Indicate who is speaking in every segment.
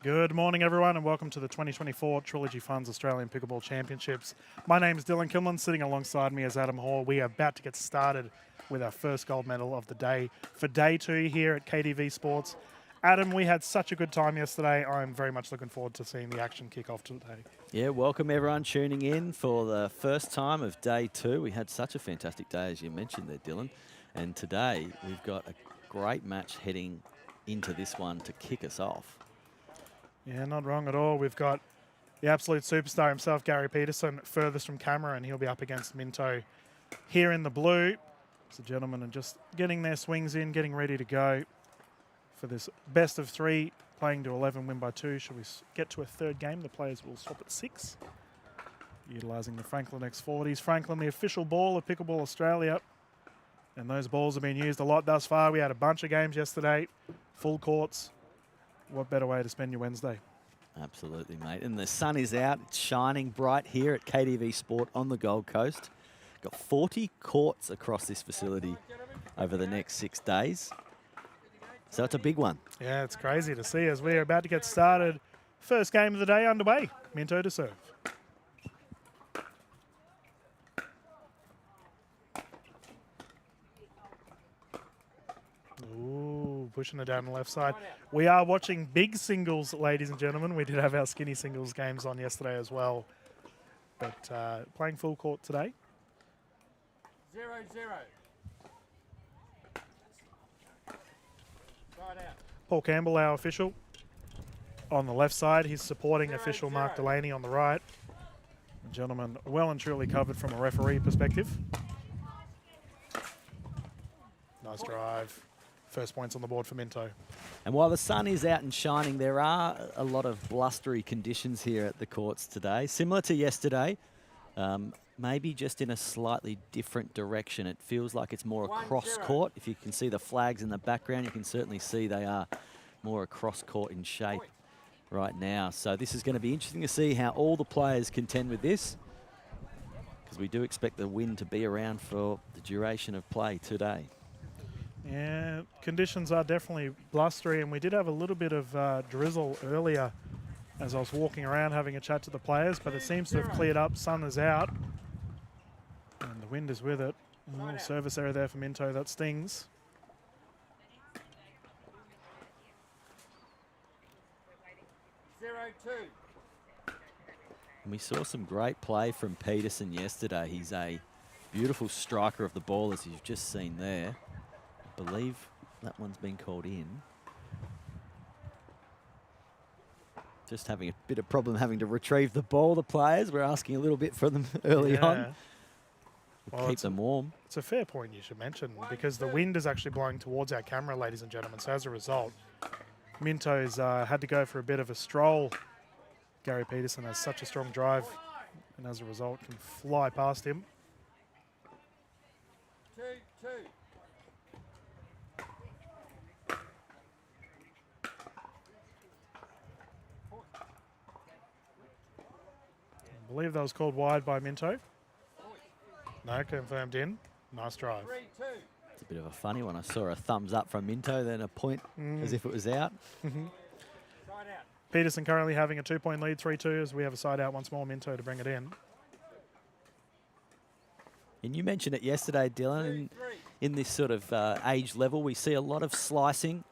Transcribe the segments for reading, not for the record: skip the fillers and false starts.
Speaker 1: Good morning, everyone, and welcome to the 2024 Trilogy Funds Australian Pickleball Championships. My name is Dylan Kimlin. Sitting alongside me is Adam Hall. We are about to get started with our first gold medal of the day for day 2 here at KDV Sports. Adam, we had such a good time yesterday. I'm very much looking forward to seeing the action kick off today.
Speaker 2: Yeah, welcome everyone tuning in for the first time of day 2. We had such a fantastic day, as you mentioned there, Dylan. And today we've got a great match heading into this one to kick us off.
Speaker 1: Yeah, not wrong at all. We've got the absolute superstar himself, Gary Peterson, furthest from camera, and he'll be up against Minto here in the blue. So gentlemen are just getting their swings in, getting ready to go for this best of 3, playing to 11, win by 2. Should we get to a third game, the players will swap at 6, utilising the Franklin X40s. Franklin, the official ball of Pickleball Australia, and those balls have been used a lot thus far. We had a bunch of games yesterday, full courts. What better way to spend your Wednesday?
Speaker 2: Absolutely, mate. And the sun is out. It's shining bright here at KDV Sport on the Gold Coast. Got 40 courts across this facility over the next 6 days. So it's a big one.
Speaker 1: Yeah, it's crazy to see as we're about to get started. First game of the day underway. Minto to serve. Ooh, pushing it down the left side. We are watching big singles, ladies and gentlemen. We did have our skinny singles games on yesterday as well. But playing full court today.
Speaker 3: 0-0. Right out.
Speaker 1: Paul Campbell, our official, on the left side. He's supporting official Mark Delaney on the right. The gentleman well and truly covered from a referee perspective. Nice drive. First points on the board for Minto.
Speaker 2: And while the sun is out and shining, there are a lot of blustery conditions here at the courts today. Similar to yesterday, maybe just in a slightly different direction. It feels like it's more across court. If you can see the flags in the background, you can certainly see they are more across court in shape right now. So this is going to be interesting to see how all the players contend with this, because we do expect the wind to be around for the duration of play today.
Speaker 1: Yeah, conditions are definitely blustery, and we did have a little bit of drizzle earlier as I was walking around having a chat to the players, but it seems to have cleared up. Sun is out, and the wind is with it. A little service error there for Minto. That stings.
Speaker 2: And we saw some great play from Peterson yesterday. He's a beautiful striker of the ball, as you've just seen there. I believe that one's been called in. Just having a bit of problem having to retrieve the ball, the players. We're asking a little bit for them early on. Well, keep them warm.
Speaker 1: It's a fair point you should mention, because the wind is actually blowing towards our camera, ladies and gentlemen. So as a result, Minto's had to go for a bit of a stroll. Gary Peterson has such a strong drive, and as a result can fly past him.
Speaker 3: 2-2.
Speaker 1: I believe that was called wide by Minto. No, confirmed in. Nice drive.
Speaker 3: 3-2.
Speaker 2: It's a bit of a funny one. I saw a thumbs up from Minto, then a point as if it was out.
Speaker 3: Side out.
Speaker 1: Peterson currently having a 2-point lead, 3-2, as we have a side out once more. Minto to bring it in.
Speaker 2: And you mentioned it yesterday, Dylan. In this sort of age level, we see a lot of slicing.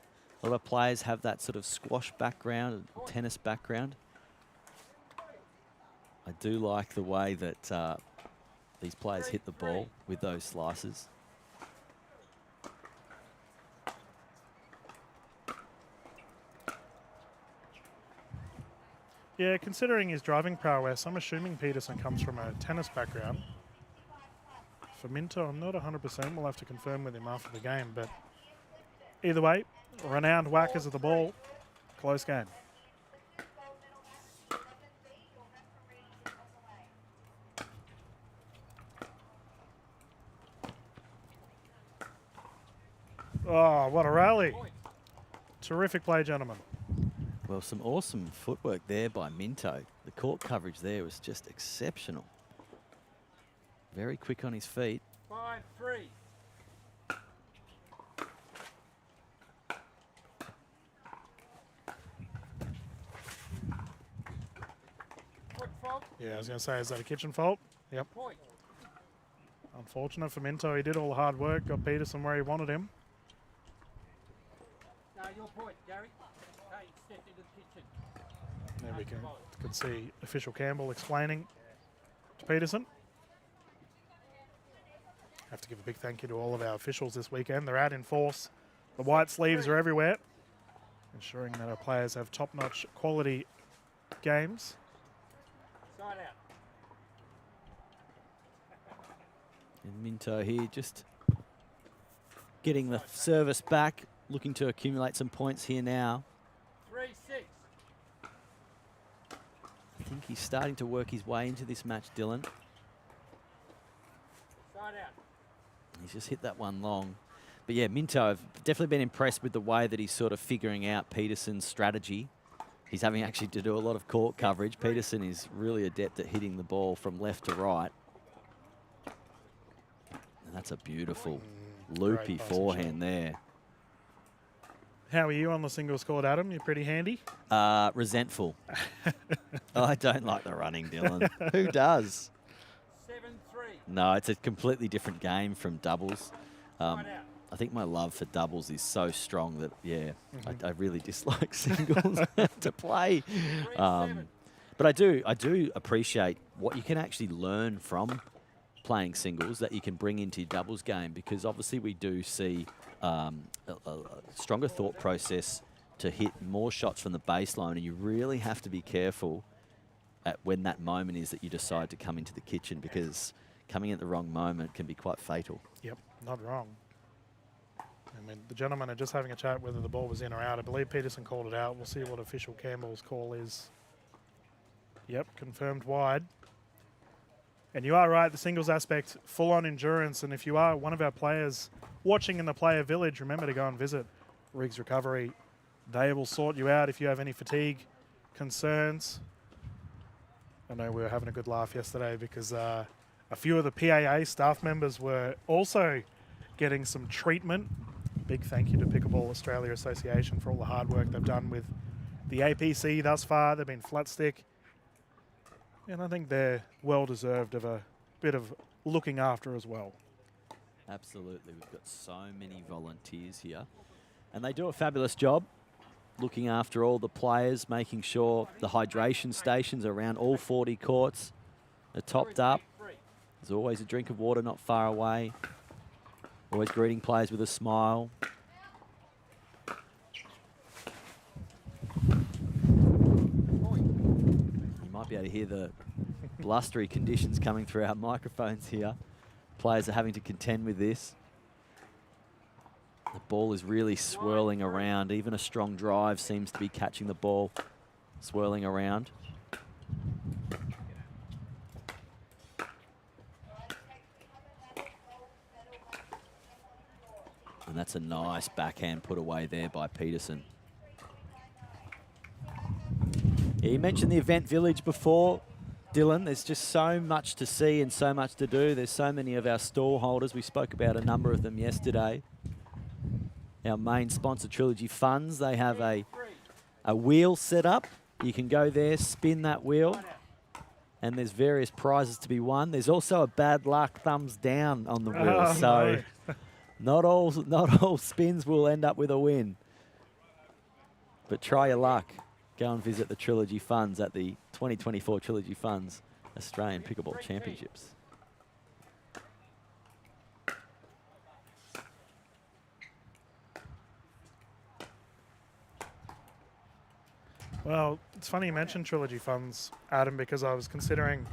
Speaker 2: A lot of players have that sort of squash background, tennis background. I do like the way that these players hit the ball with those slices.
Speaker 1: Yeah, considering his driving prowess, I'm assuming Peterson comes from a tennis background. For Minto, I'm not 100%. We'll have to confirm with him after the game. But either way, renowned whackers of the ball. Close game. Oh, what a rally. Terrific play, gentlemen.
Speaker 2: Well, some awesome footwork there by Minto. The court coverage there was just exceptional. Very quick on his feet.
Speaker 3: 5-3. fault.
Speaker 1: Yeah, I was going to say, is that a kitchen fault? Yep.
Speaker 3: Point.
Speaker 1: Unfortunate for Minto. He did all the hard work, got Peterson where he wanted him.
Speaker 3: No, your point, Gary. Kane stepped into the kitchen.
Speaker 1: There we can see official Campbell explaining to Peterson. Have to give a big thank you to all of our officials this weekend. They're out in force. The white sleeves are everywhere, ensuring that our players have top-notch quality games.
Speaker 3: Side out.
Speaker 2: And Minto here just getting the service back, looking to accumulate some points here now.
Speaker 3: 3-6.
Speaker 2: I think he's starting to work his way into this match, Dylan.
Speaker 3: Side out.
Speaker 2: He's just hit that one long. But yeah, Minto, I've definitely been impressed with the way that he's sort of figuring out Peterson's strategy. He's having actually to do a lot of court coverage. Peterson is really adept at hitting the ball from left to right. And that's a beautiful loopy forehand there.
Speaker 1: How are you on the singles court, Adam? You pretty handy?
Speaker 2: Resentful. I don't like the running, Dylan. Who does?
Speaker 3: 7-3.
Speaker 2: No, it's a completely different game from doubles.
Speaker 3: Side out.
Speaker 2: I think my love for doubles is so strong that, yeah, I really dislike singles to play.
Speaker 3: 3-7.
Speaker 2: But I do appreciate what you can actually learn from playing singles that you can bring into your doubles game, because obviously we do see a stronger thought process to hit more shots from the baseline, and you really have to be careful at when that moment is that you decide to come into the kitchen, because coming at the wrong moment can be quite fatal.
Speaker 1: Yep, not wrong. I mean, the gentlemen are just having a chat whether the ball was in or out. I believe Peterson called it out. We'll see what official Campbell's call is. Yep, confirmed wide. And you are right, the singles aspect, full-on endurance. And if you are one of our players watching in the player village, remember to go and visit Riggs Recovery. They will sort you out if you have any fatigue concerns. I know we were having a good laugh yesterday because a few of the PAA staff members were also getting some treatment. Big thank you to Pickleball Australia Association for all the hard work they've done with the APC thus far. They've been flat stick. And I think they're well deserved of a bit of looking after as well.
Speaker 2: Absolutely. We've got so many volunteers here. And they do a fabulous job looking after all the players, making sure the hydration stations around all 40 courts are topped up. There's always a drink of water not far away. Always greeting players with a smile. You might be able to hear the blustery conditions coming through our microphones here. Players are having to contend with this. The ball is really swirling around. Even a strong drive seems to be catching the ball, swirling around. And that's a nice backhand put away there by Peterson. Yeah, you mentioned the event village before, Dylan. There's just so much to see and so much to do. There's so many of our stall holders. We spoke about a number of them yesterday. Our main sponsor, Trilogy Funds, they have a wheel set up. You can go there, spin that wheel, and there's various prizes to be won. There's also a bad luck thumbs down on the wheel, so not all spins will end up with a win. But try your luck. Go and visit the Trilogy Funds at the 2024 Trilogy Funds Australian Pickleball Championships.
Speaker 1: Well, it's funny you mentioned Trilogy Funds, Adam, because I was considering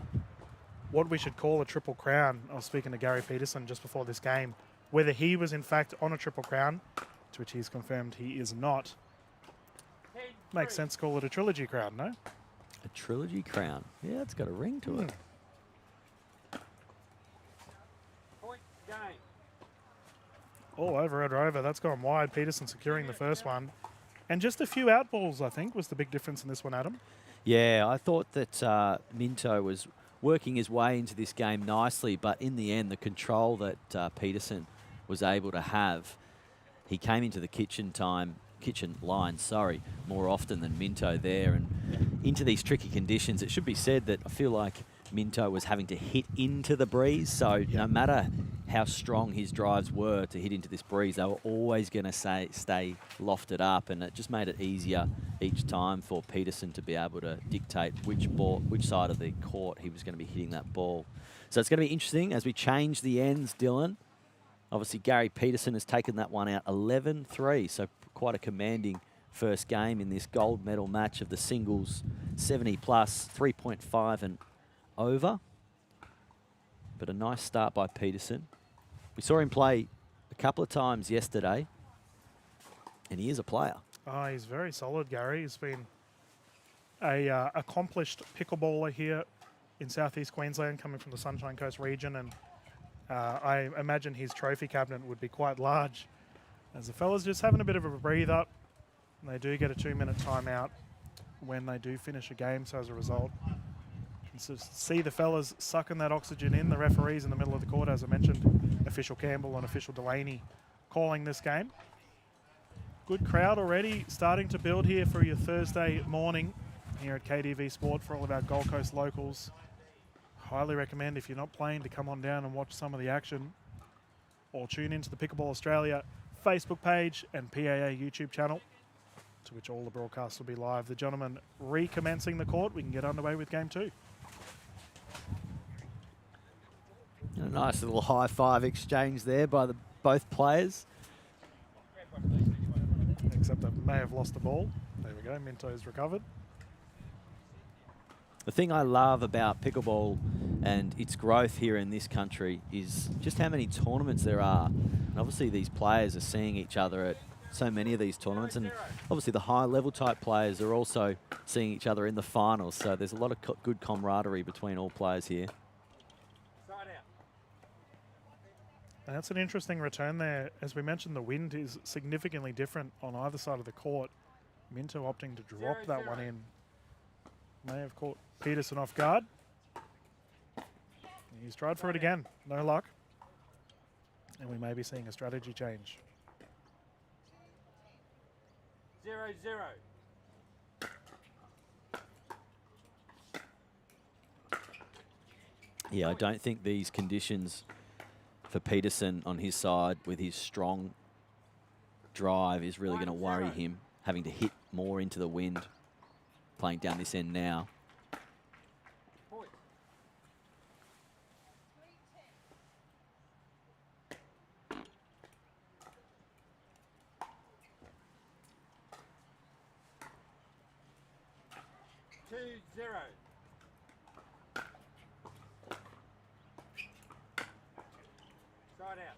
Speaker 1: what we should call a Triple Crown. I was speaking to Gary Peterson just before this game, whether he was in fact on a Triple Crown, to which he's confirmed he is not. Makes sense to call it a Trilogy Crown, no?
Speaker 2: A Trilogy Crown. Yeah, it's got a ring to it.
Speaker 3: Point game.
Speaker 1: All over and over. That's gone wide. Peterson securing the first one. And just a few out balls, I think, was the big difference in this one, Adam.
Speaker 2: Yeah, I thought that Minto was working his way into this game nicely, but in the end, the control that Peterson was able to have, he came into the kitchen line, more often than Minto there, and into these tricky conditions. It should be said that I feel like Minto was having to hit into the breeze, so no matter how strong his drives were to hit into this breeze, they were always going to stay lofted up, and it just made it easier each time for Peterson to be able to dictate which side of the court he was going to be hitting that ball. So it's going to be interesting as we change the ends, Dylan. Obviously, Gary Peterson has taken that one out 11-3, so quite a commanding first game in this gold medal match of the singles 70+, 3.5 and over. But a nice start by Peterson. We saw him play a couple of times yesterday, and he is a player.
Speaker 1: Oh, he's very solid, Gary. He's been a accomplished pickleballer here in southeast Queensland, coming from the Sunshine Coast region, and I imagine his trophy cabinet would be quite large, as the fellas just having a bit of a breather. And they do get a 2-minute timeout when they do finish a game, so as a result, you can see the fellas sucking that oxygen in. The referees in the middle of the court, as I mentioned, official Campbell and official Delaney, calling this game. Good crowd already starting to build here for your Thursday morning here at KDV Sport for all of our Gold Coast locals. Highly recommend, if you're not playing, to come on down and watch some of the action, or tune into the Pickleball Australia Facebook page and PAA YouTube channel, to which all the broadcasts will be live. The gentlemen recommencing the court. We can get underway with game 2.
Speaker 2: A nice little high five exchange there by both players.
Speaker 1: Except they may have lost the ball. There we go, Minto's recovered.
Speaker 2: The thing I love about pickleball and its growth here in this country is just how many tournaments there are. And obviously these players are seeing each other at so many of these tournaments, and obviously the high level type players are also seeing each other in the finals, so there's a lot of good camaraderie between all players here.
Speaker 1: And that's an interesting return there. As we mentioned, the wind is significantly different on either side of the court. Minto opting to drop that one in. May have caught Peterson off guard. He's tried for it again. No luck. And we may be seeing a strategy change.
Speaker 3: 0-0.
Speaker 2: Yeah, I don't think these conditions for Peterson on his side with his strong drive is really going to worry him, having to hit more into the wind, playing down this end now.
Speaker 3: Point. Two, 0. Side out.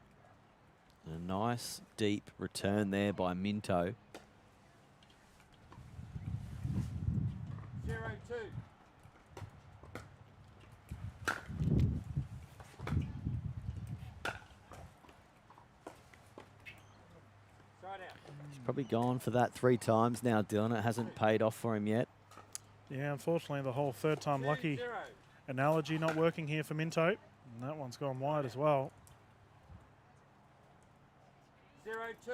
Speaker 2: A nice deep return there by Minto.
Speaker 3: 0-2. Side out.
Speaker 2: He's probably gone for that 3 times now, Dylan. It hasn't paid off for him yet.
Speaker 1: Yeah, unfortunately, the whole third time lucky
Speaker 3: 0.
Speaker 1: analogy not working here for Minto. And that one's gone wide as well.
Speaker 3: 0-2.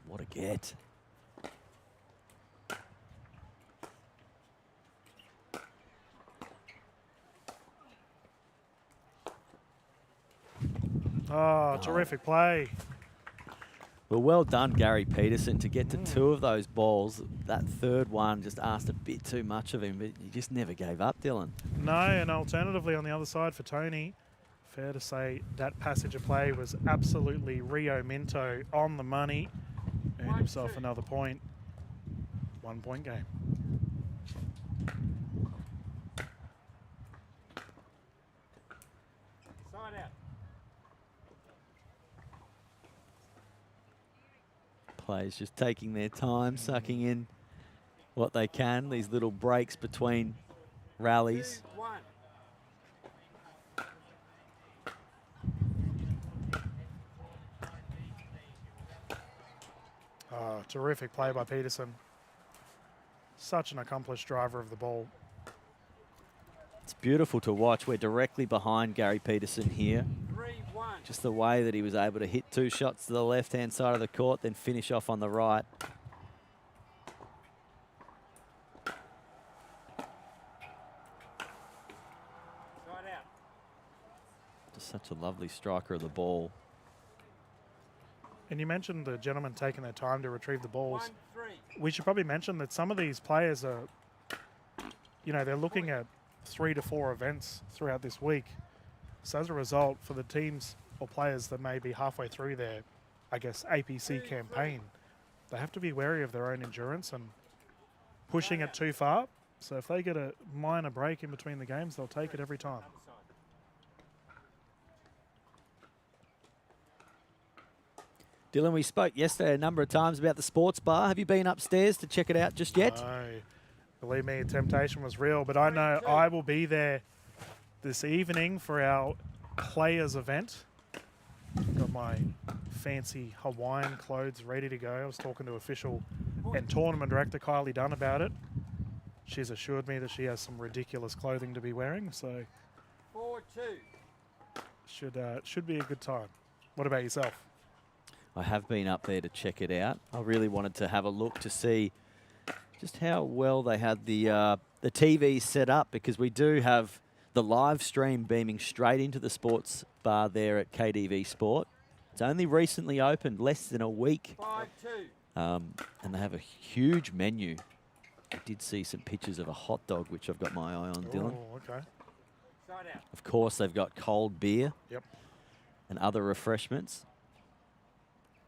Speaker 2: What a get.
Speaker 1: Oh, terrific play.
Speaker 2: Well, well done, Gary Peterson, to get to 2 of those balls. That third one just asked a bit too much of him, but he just never gave up, Dylan.
Speaker 1: No, and alternatively on the other side for Tony, fair to say that passage of play was absolutely Rio Minto on the money. Earned himself another point. 1-point game.
Speaker 3: Side out.
Speaker 2: Players just taking their time, sucking in what they can, these little breaks between rallies.
Speaker 3: 2-1.
Speaker 1: Oh, terrific play by Peterson. Such an accomplished driver of the ball.
Speaker 2: It's beautiful to watch. We're directly behind Gary Peterson here.
Speaker 3: 3-1.
Speaker 2: Just the way that he was able to hit 2 shots to the left-hand side of the court, then finish off on the right. Just such a lovely striker of the ball.
Speaker 1: And you mentioned the gentlemen taking their time to retrieve the balls. We should probably mention that some of these players are, you know, they're looking at 3 to 4 events throughout this week. So as a result, for the teams or players that may be halfway through their, I guess, APC campaign, they have to be wary of their own endurance and pushing it too far. So if they get a minor break in between the games, they'll take it every time.
Speaker 2: Dylan, we spoke yesterday a number of times about the sports bar. Have you been upstairs to check it out just yet?
Speaker 1: No. Believe me, temptation was real, but I know I will be there this evening for our players event. Got my fancy Hawaiian clothes ready to go. I was talking to official and tournament director Kylie Dunn about it. She's assured me that she has some ridiculous clothing to be wearing, so
Speaker 3: 4-2.
Speaker 1: Should be a good time. What about yourself?
Speaker 2: I have been up there to check it out. I really wanted to have a look to see just how well they had the TV set up, because we do have the live stream beaming straight into the sports bar there at KDV Sport. It's only recently opened, less than a week.
Speaker 3: 5-2.
Speaker 2: And they have a huge menu. I did see some pictures of a hot dog, which I've got my eye on, Dylan.
Speaker 1: Oh, okay.
Speaker 3: Side out.
Speaker 2: Of course, they've got cold beer.
Speaker 1: Yep.
Speaker 2: And other refreshments.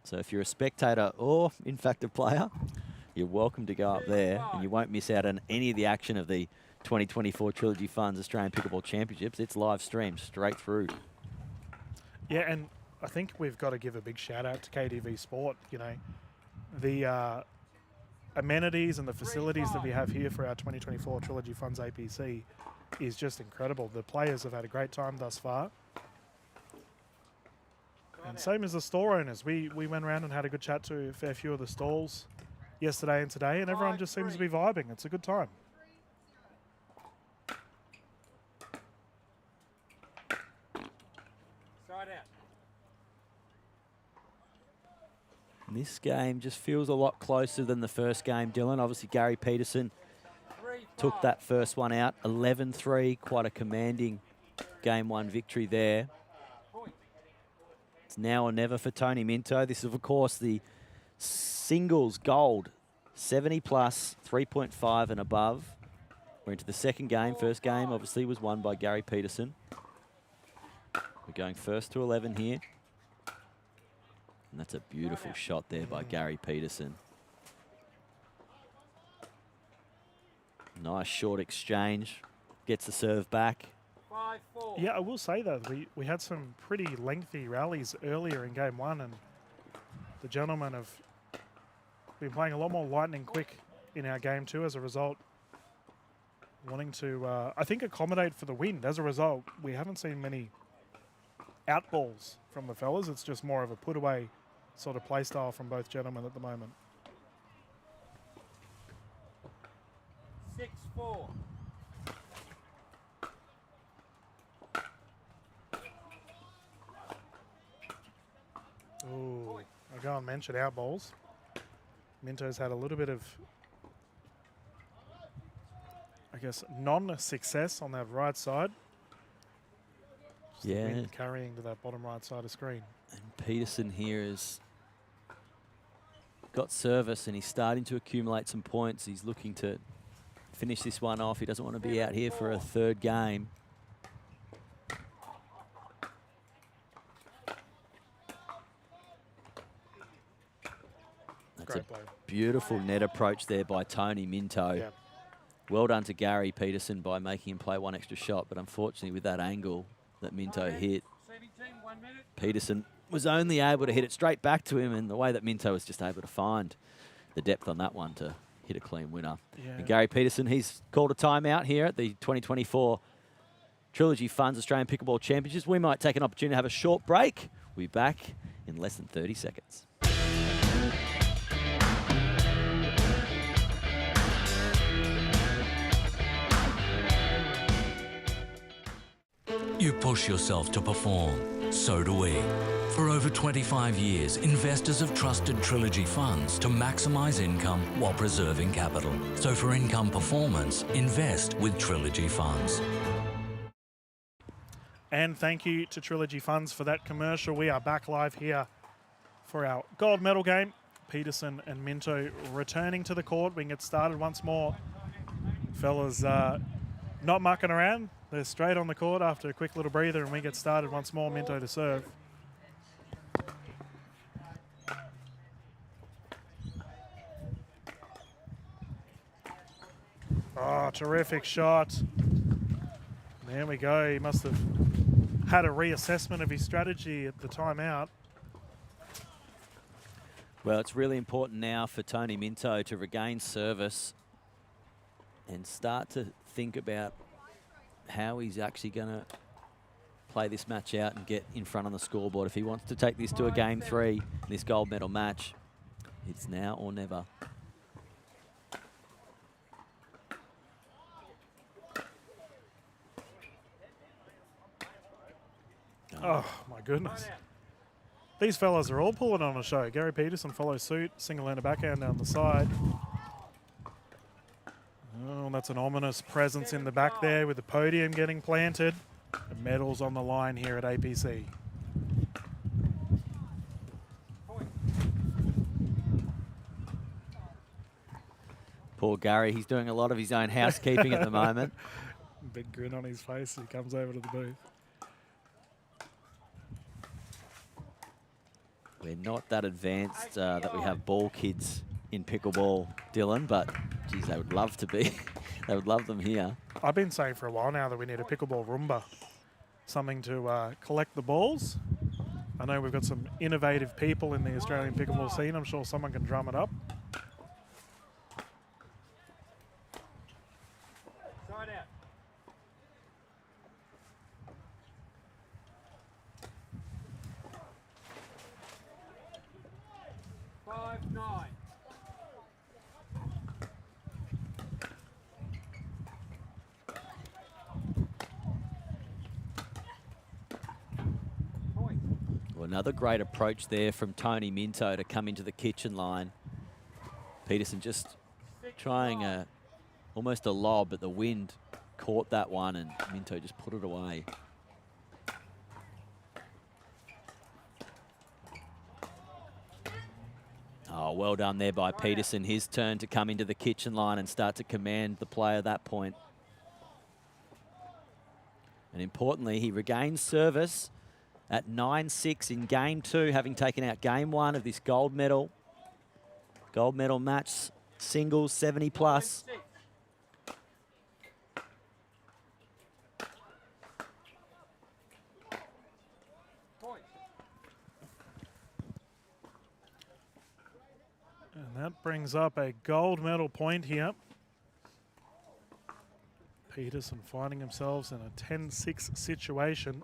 Speaker 2: So if you're a spectator or, in fact, a player, you're welcome to go up there, and you won't miss out on any of the action of the 2024 Trilogy Funds Australian Pickleball Championships. It's live streamed straight through.
Speaker 1: Yeah, and I think we've got to give a big shout out to KDV Sport. You know, the amenities and the facilities that we have here for our 2024 Trilogy Funds APC is just incredible. The players have had a great time thus far. And same as the store owners. We went around and had a good chat to a fair few of the stalls yesterday and today, and everyone just seems to be vibing. It's a good time.
Speaker 3: Side out.
Speaker 2: And this game just feels a lot closer than the first game, Dylan. Obviously, Gary Peterson took that first one out, 11-3, quite a commanding game 1 victory there. It's now or never for Tony Minto. This is, of course, the singles gold, 70 plus, 3.5 and above. We're into the second game. First game, obviously, was won by Gary Peterson. We're going first to 11 here. And that's a beautiful shot there by Gary Peterson. Nice short exchange. Gets the serve back.
Speaker 3: 5-4.
Speaker 1: Yeah, I will say though, we had some pretty lengthy rallies earlier in game 1, and the gentlemen have been playing a lot more lightning quick in our game 2 as a result. Wanting to, I think, accommodate for the wind. As a result, we haven't seen many out balls from the fellas. It's just more of a put away sort of play style from both gentlemen at the moment.
Speaker 3: 6-4.
Speaker 1: Ooh, I'll go and mention out balls. Minto's had a little bit of, I guess, non-success on that right side. Just the wind carrying to that bottom right side of screen.
Speaker 2: And Peterson here has got service, and he's starting to accumulate some points. He's looking to finish this one off. He doesn't want to be out here for a third game. That's a beautiful net approach there by Tony Minto.
Speaker 1: Yeah.
Speaker 2: Well done to Gary Peterson by making him play one extra shot, but unfortunately with that angle that Minto hit, Peterson was only able to hit it straight back to him, and the way that Minto was just able to find the depth on that one to hit a clean winner.
Speaker 1: Yeah.
Speaker 2: And Gary Peterson, he's called a timeout here at the 2024 Trilogy Funds Australian Pickleball Championships. We might take an opportunity to have a short break. We'll be back in less than 30 seconds.
Speaker 4: You push yourself to perform, So do we. For over 25 years, investors have trusted Trilogy Funds to maximise income while preserving capital. So for income performance, invest with Trilogy Funds.
Speaker 1: And thank you to Trilogy Funds for that commercial. We are back live here for our gold medal game. Peterson and Minto returning to the court. We can get started once more. Fellas not mucking around. They're straight on the court after a quick little breather, and we get started once more. Minto to serve. Oh, terrific shot. There we go. He must have had a reassessment of his strategy at the timeout.
Speaker 2: Well, it's really important now for Tony Minto to regain service and start to think about how he's actually going to play this match out and get in front on the scoreboard. If he wants to take this to a game 3, this gold medal match, it's now or never.
Speaker 1: Oh, my goodness. These fellas are all pulling on a show. Gary Peterson follows suit, single-hander backhand down the side. Oh, that's an ominous presence in the back there with the podium getting planted. The medals on the line here at APC.
Speaker 2: Poor Gary, he's doing a lot of his own housekeeping at the moment.
Speaker 1: Big grin on his face as he comes over to the booth.
Speaker 2: We're not that advanced that we have ball kids in pickleball, Dylan, but geez, they would love to be. They would love them here.
Speaker 1: I've been saying for a while now that we need a pickleball Roomba, something to collect the balls. I know we've got some innovative people in the Australian pickleball scene. I'm sure someone can drum it up.
Speaker 3: Side out. Five, 9.
Speaker 2: Well, another great approach there from Tony Minto to come into the kitchen line. Peterson just trying almost a lob, but the wind caught that one and Minto just put it away. Oh, well done there by Peterson. His turn to come into the kitchen line and start to command the play at that point. And importantly, he regains service at 9-6 in game 2, having taken out game 1 of this gold medal. Gold medal match, singles 70 plus.
Speaker 1: And that brings up a gold medal point here. Peterson finding themselves in a 10-6 situation.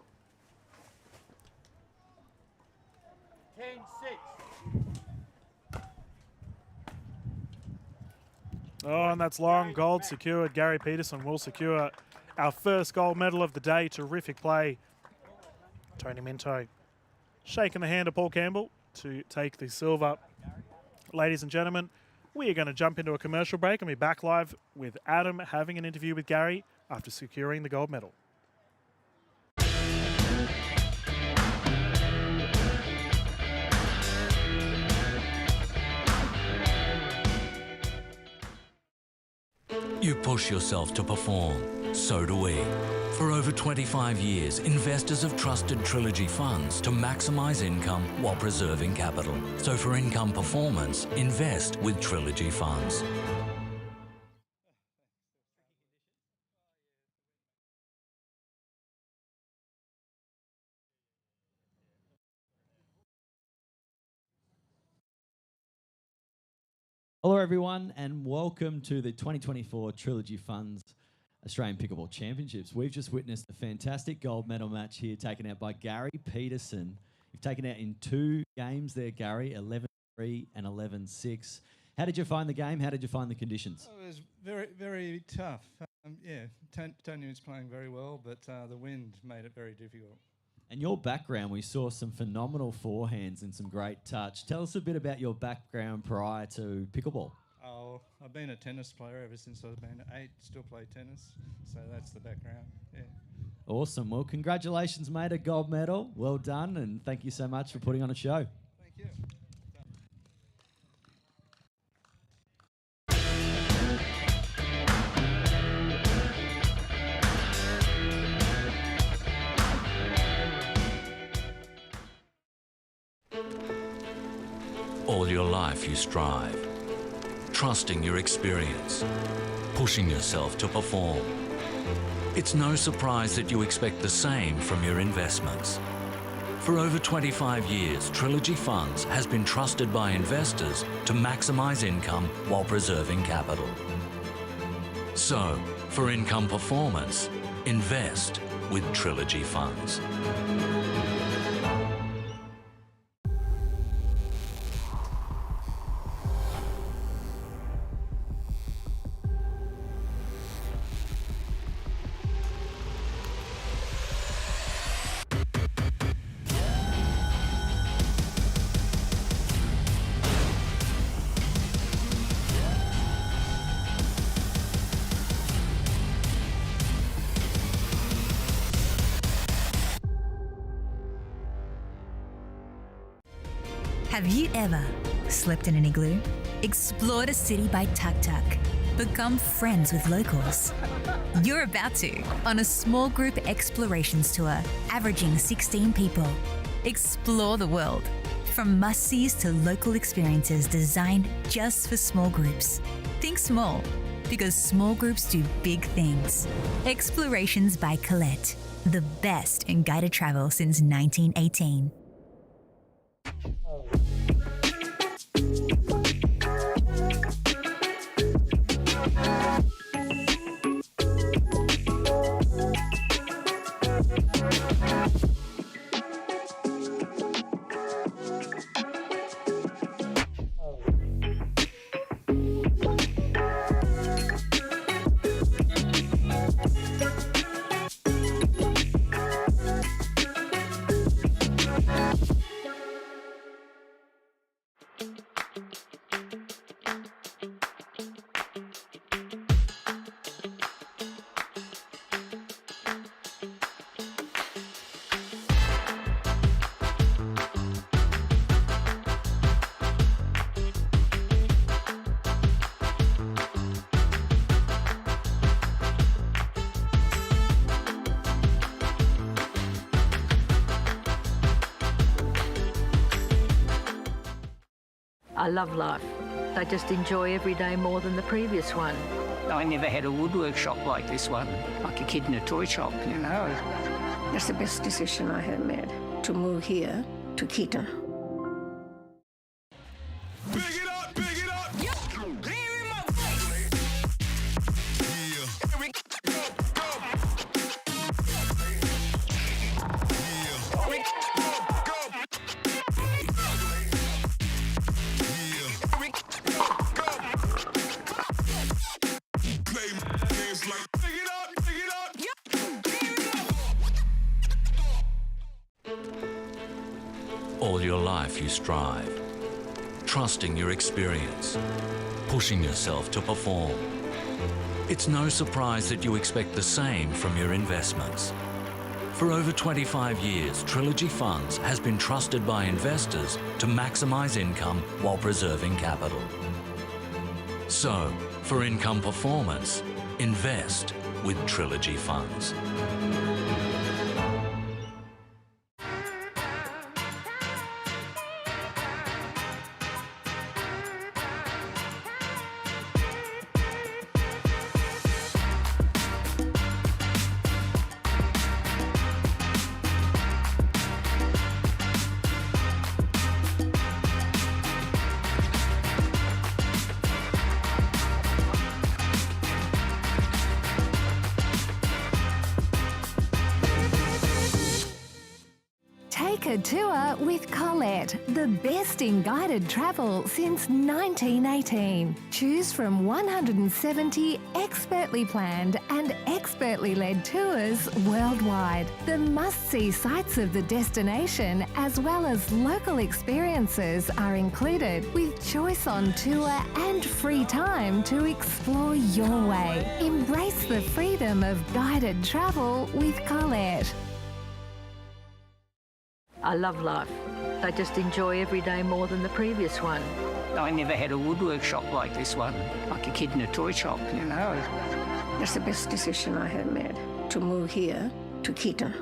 Speaker 3: 10-6.
Speaker 1: Oh, and that's long. Gold secured. Gary Peterson will secure our first gold medal of the day. Terrific play. Tony Minto shaking the hand of Paul Campbell to take the silver. Ladies and gentlemen, we are going to jump into a commercial break and be back live with Adam having an interview with Gary after securing the gold medal.
Speaker 4: You push yourself to perform. So do we. For over 25 years, investors have trusted Trilogy Funds to maximise income while preserving capital. So for income performance, invest with Trilogy Funds.
Speaker 5: Hello everyone and welcome to the 2024 Trilogy Funds Australian Pickleball Championships. We've just witnessed a fantastic gold medal match here taken out by Gary Peterson. You've taken out in 2 games there, Gary, 11-3 and 11-6. How did you find the game? How did you find the conditions?
Speaker 6: It was very, very tough. Yeah, Tony was playing very well, but the wind made it very difficult.
Speaker 5: And your background, we saw some phenomenal forehands and some great touch. Tell us a bit about your background prior to pickleball.
Speaker 6: Oh, I've been a tennis player ever since I've been 8, still play tennis, so that's the background, yeah.
Speaker 5: Awesome. Well, congratulations, mate, a gold medal. Well done, and thank you so much for putting on a show.
Speaker 6: Thank you.
Speaker 4: All your life you strive, trusting your experience, pushing yourself to perform. It's no surprise that you expect the same from your investments. For over 25 years, Trilogy Funds has been trusted by investors to maximise income while preserving capital. So, for income performance, invest with Trilogy Funds.
Speaker 7: Have you ever slept in an igloo? Explored a city by tuk-tuk? Become friends with locals? You're about to on a small group explorations tour, averaging 16 people. Explore the world, from must-sees to local experiences designed just for small groups. Think small, because small groups do big things. Explorations by Collette, the best in guided travel since 1918.
Speaker 8: I love life. I just enjoy every day more than the previous one.
Speaker 3: I never had a woodwork shop like this one, like a kid in a toy shop, you know.
Speaker 9: That's the best decision I had made, to move here to Keaton.
Speaker 10: Big it up, big it up. Yeah.
Speaker 4: All your life you strive, trusting your experience, pushing yourself to perform. It's no surprise that you expect the same from your investments. For over 25 years, Trilogy Funds has been trusted by investors to maximise income while preserving capital. So, for income performance, invest with Trilogy Funds.
Speaker 11: a tour with Collette, the best in guided travel since 1918. Choose from 170 expertly planned and expertly led tours worldwide. The must-see sites of the destination as well as local experiences are included, with choice on tour and free time to explore your way. Embrace the freedom of guided travel with Collette.
Speaker 8: I love life. I just enjoy every day more than the previous one.
Speaker 3: I never had a woodwork shop like this one, like a kid in a toy shop, you know.
Speaker 9: That's the best decision I have made, to move here to Keaton.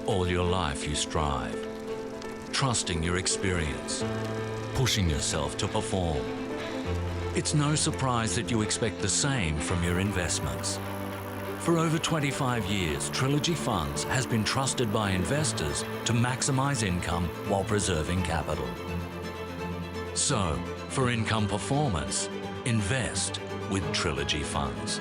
Speaker 4: All your life you strive, trusting your experience, pushing yourself to perform. It's no surprise that you expect the same from your investments. For over 25 years, Trilogy Funds has been trusted by investors to maximise income while preserving capital. So, for income performance, invest with Trilogy Funds.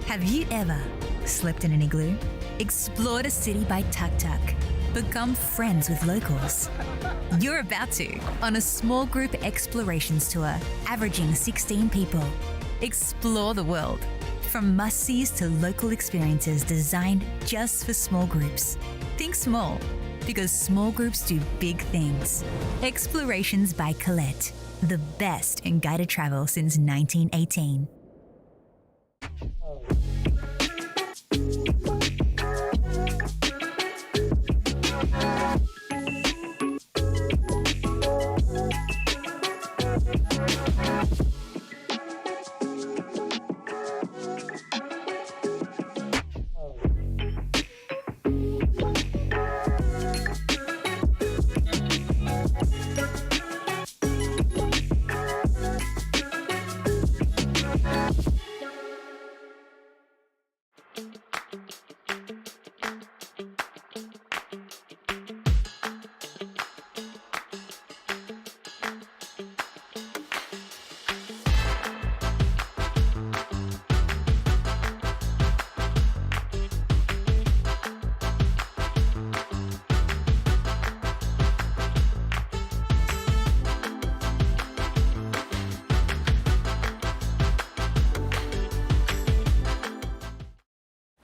Speaker 7: Have you ever slept in an igloo? Explored a city by tuk-tuk? Become friends with locals? You're about to on a small group explorations tour, averaging 16 people. Explore the world, from must-sees to local experiences designed just for small groups. Think small, because small groups do big things. Explorations by Collette, the best in guided travel since 1918.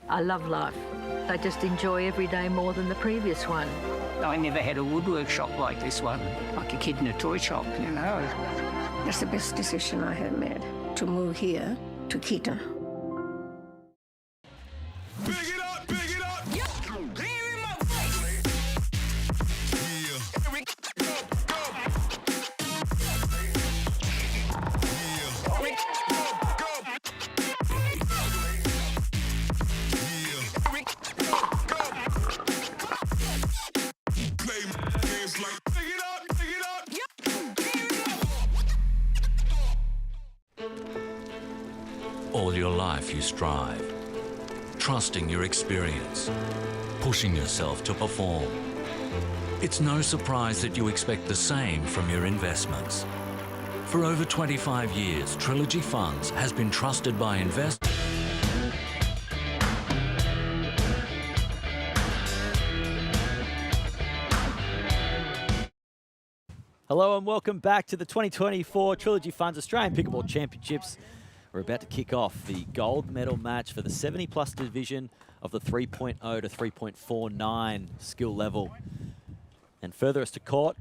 Speaker 8: I love life. I just enjoy every day more than the previous one.
Speaker 3: I never had a woodwork shop like this one, like a kid in a toy shop, you know.
Speaker 9: That's the best decision I have made, to move here to Keaton.
Speaker 10: Big it up, big it It's like, big it up, big it up.
Speaker 4: All your life you strive, trusting your experience, pushing yourself to perform. It's no surprise that you expect the same from your investments. For over 25 years, Trilogy Funds has been trusted by investors.
Speaker 2: Hello and welcome back to the 2024 Trilogy Funds Australian Pickleball Championships. We're about to kick off the gold medal match for the 70-plus division of the 3.0 to 3.49 skill level. And further us to court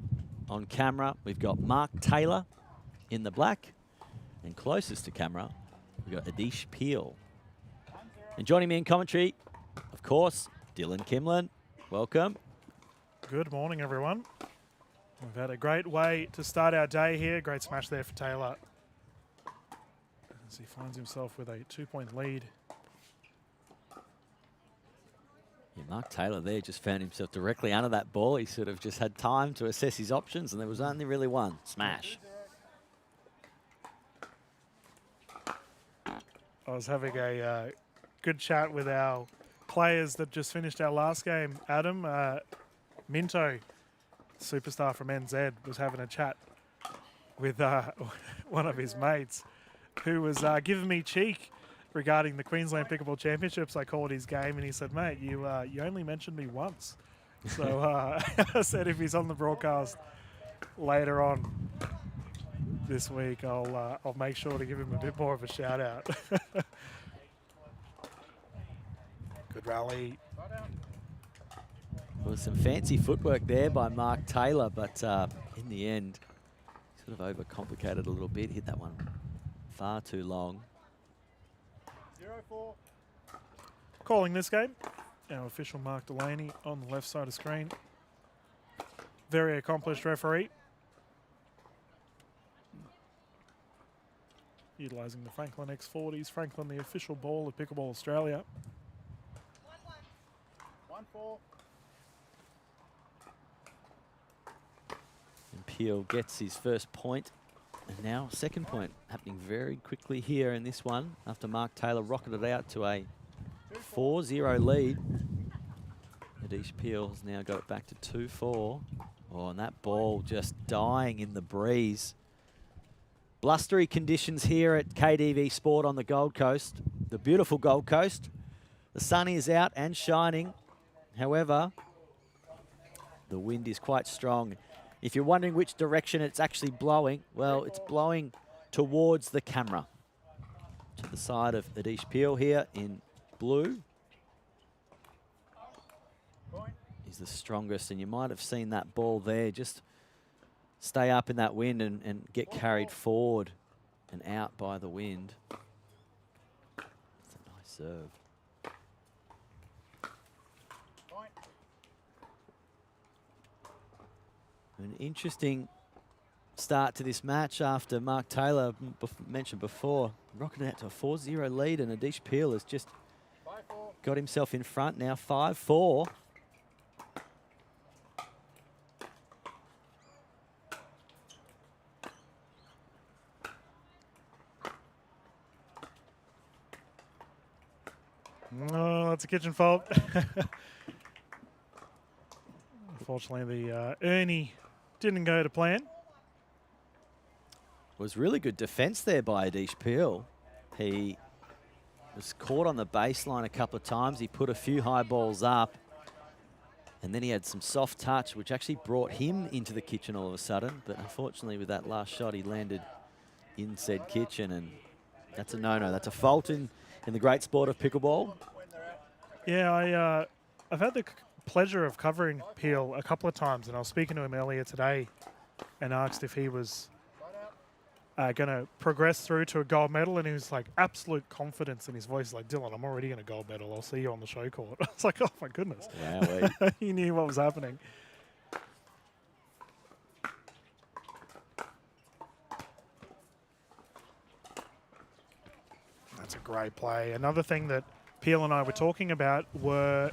Speaker 2: on camera, we've got Mark Taylor in the black. And closest to camera, we've got Adish Peel. And joining me in commentary, of course, Dylan Kimlin. Welcome.
Speaker 1: Good morning, everyone. We've had a great way to start our day here. Great smash there for Taylor as he finds himself with a 2-point lead.
Speaker 2: Yeah, Mark Taylor there just found himself directly under that ball. He sort of just had time to assess his options, and there was only really one smash.
Speaker 1: I was having a good chat with our players that just finished our last game. Adam, Minto, superstar from NZ, was having a chat with one of his mates who was giving me cheek regarding the Queensland Pickleball Championships. I called his game and he said, mate, you only mentioned me once. So I said if he's on the broadcast later on this week, I'll make sure to give him a bit more of a shout out. Good rally.
Speaker 2: Well, some fancy footwork there by Mark Taylor, but in the end, sort of overcomplicated a little bit. Hit that one far too long.
Speaker 1: 0-4. Calling this game, our official Mark Delaney on the left side of screen. Very accomplished referee. Utilising the Franklin X40s. Franklin, the official ball of Pickleball Australia. 1-4.
Speaker 2: And Peel gets his first point, and now second point happening very quickly here in this one after Mark Taylor rocketed it out to a 4-0 lead. Adish Peel has now got it back to 2-4. Oh, and that ball just dying in the breeze. Blustery conditions here at KDV Sport on the Gold Coast, the beautiful Gold Coast. The sun is out and shining. However, the wind is quite strong. If you're wondering which direction it's actually blowing, well, it's blowing towards the camera. To the side of Adish Peel here in blue. He's the strongest, and you might have seen that ball there just stay up in that wind and get carried forward and out by the wind. It's a nice serve. An interesting start to this match after Mark Taylor, mentioned before, rocketed out to a 4-0 lead, and Adish Peel has just got himself in front now, 5-4.
Speaker 1: Oh, that's a kitchen fault. Unfortunately, the Ernie didn't go to plan.
Speaker 2: Was really good defense there by Adish Peel. He was caught on the baseline a couple of times. He put a few high balls up, and then he had some soft touch, which actually brought him into the kitchen all of a sudden. But unfortunately, with that last shot, he landed in said kitchen, and that's a no-no. That's a fault in the great sport of pickleball.
Speaker 1: Yeah, I've had the pleasure of covering Peel a couple of times, and I was speaking to him earlier today and asked if he was going to progress through to a gold medal, and he was like, absolute confidence in his voice, like, Dylan, I'm already in a gold medal. I'll see you on the show court. I was like, oh my goodness.
Speaker 2: Wow.
Speaker 1: He knew what was happening. That's a great play. Another thing that Peel and I were talking about were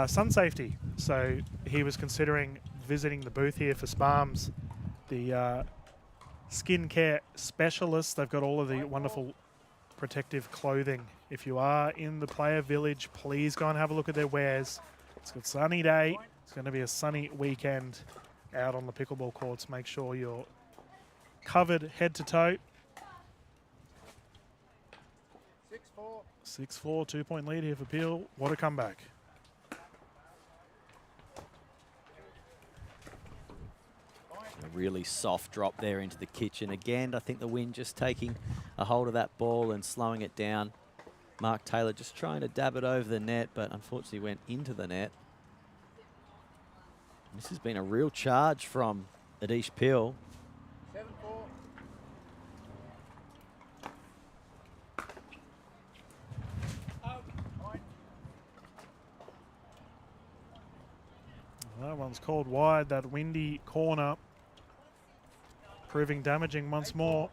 Speaker 1: sun safety. So he was considering visiting the booth here for Sparms, the skincare specialists. They've got all of the wonderful protective clothing. If you are in the player village, please go and have a look at their wares. It's a sunny day. It's going to be a sunny weekend out on the pickleball courts. Make sure you're covered head to toe. 6-4, 2-point lead here for Peel. What a comeback.
Speaker 2: A really soft drop there into the kitchen. Again, I think the wind just taking a hold of that ball and slowing it down. Mark Taylor just trying to dab it over the net, but unfortunately went into the net. This has been a real charge from Adish Peel.
Speaker 12: 7-4.
Speaker 1: That one's called wide, that windy corner. Proving damaging once more.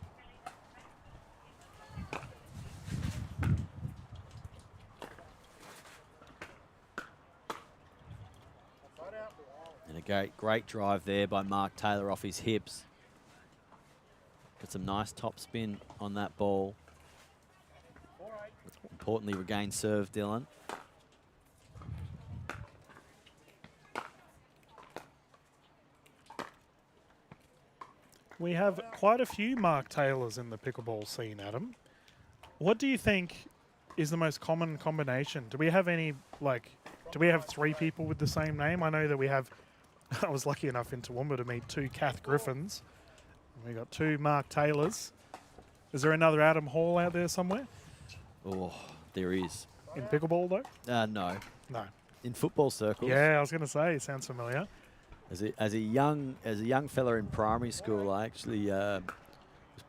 Speaker 2: And a great drive there by Mark Taylor off his hips. Got some nice top spin on that ball. Importantly, regain serve, Dylan.
Speaker 1: We have quite a few Mark Taylors in the pickleball scene, Adam. What do you think is the most common combination? Do we have any, like, do we have 3 people with the same name? I know that we have, I was lucky enough in Toowoomba to meet 2 Kath Griffins. We got 2 Mark Taylors. Is there another Adam Hall out there somewhere?
Speaker 2: Oh, there is.
Speaker 1: In pickleball, though?
Speaker 2: No.
Speaker 1: No.
Speaker 2: In football circles.
Speaker 1: Yeah, I was going to say, sounds familiar.
Speaker 2: As a young fella in primary school, I actually was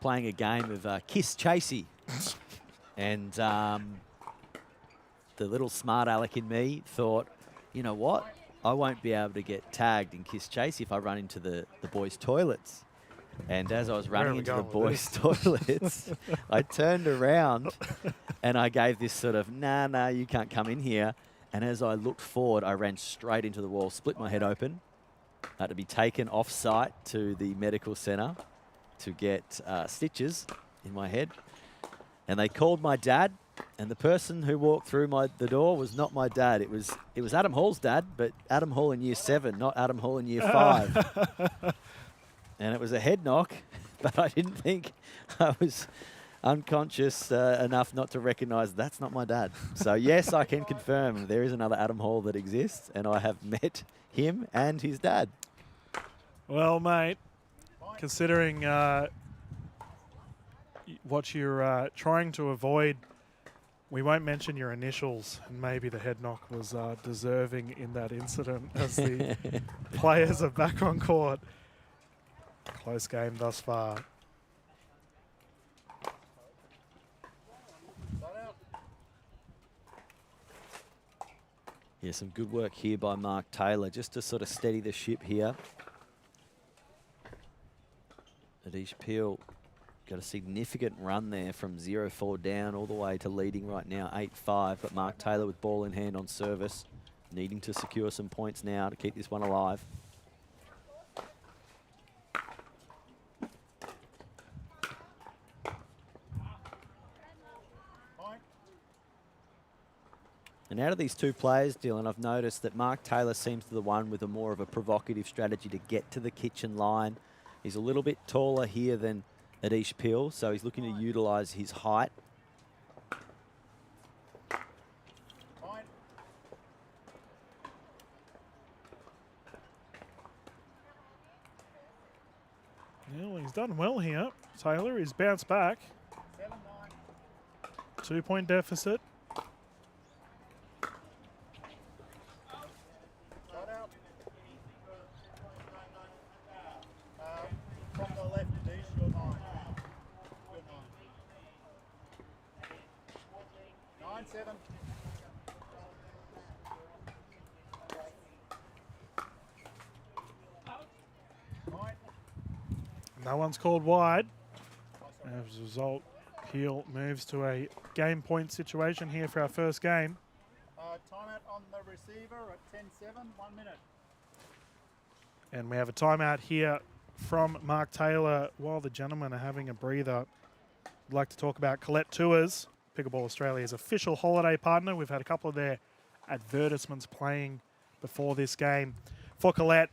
Speaker 2: playing a game of Kiss Chasey, and the little smart aleck in me thought, you know what, I won't be able to get tagged in Kiss Chasey if I run into the boys' toilets. And as I was running into the boys' toilets, I turned around and I gave this sort of, nah, you can't come in here. And as I looked forward, I ran straight into the wall, split my head open. Had to be taken off-site to the medical centre to get stitches in my head. And they called my dad, and the person who walked through the door was not my dad. It was Adam Hall's dad, but Adam Hall in year 7, not Adam Hall in year 5. And it was a head knock, but I didn't think I was unconscious enough not to recognise that's not my dad. So yes, I can confirm there is another Adam Hall that exists, and I have met him and his dad.
Speaker 1: Well, mate, considering what you're trying to avoid, we won't mention your initials, and maybe the head knock was deserving in that incident as the players are back on court. Close game thus far.
Speaker 2: Yeah, some good work here by Mark Taylor just to sort of steady the ship here. Adish Peel got a significant run there from 0-4 down all the way to leading right now 8-5. But Mark Taylor with ball in hand on service, needing to secure some points now to keep this one alive. And out of these 2 players, Dylan, I've noticed that Mark Taylor seems to be the one with a more of a provocative strategy to get to the kitchen line. He's a little bit taller here than Adish Peel, so he's looking to utilise his height.
Speaker 1: Well, he's done well here. Taylor, he's bounced back. 2-point deficit.
Speaker 12: From the left, Adish, you're 9. You're 9. 9-7.
Speaker 1: No one's called wide. As a result, Peel moves to a game point situation here for our first game.
Speaker 12: Timeout on the receiver at 10-7, 1 minute.
Speaker 1: And we have a timeout here from Mark Taylor while the gentlemen are having a breather. I'd like to talk about Collette Tours, Pickleball Australia's official holiday partner. We've had a couple of their advertisements playing before this game. For Collette,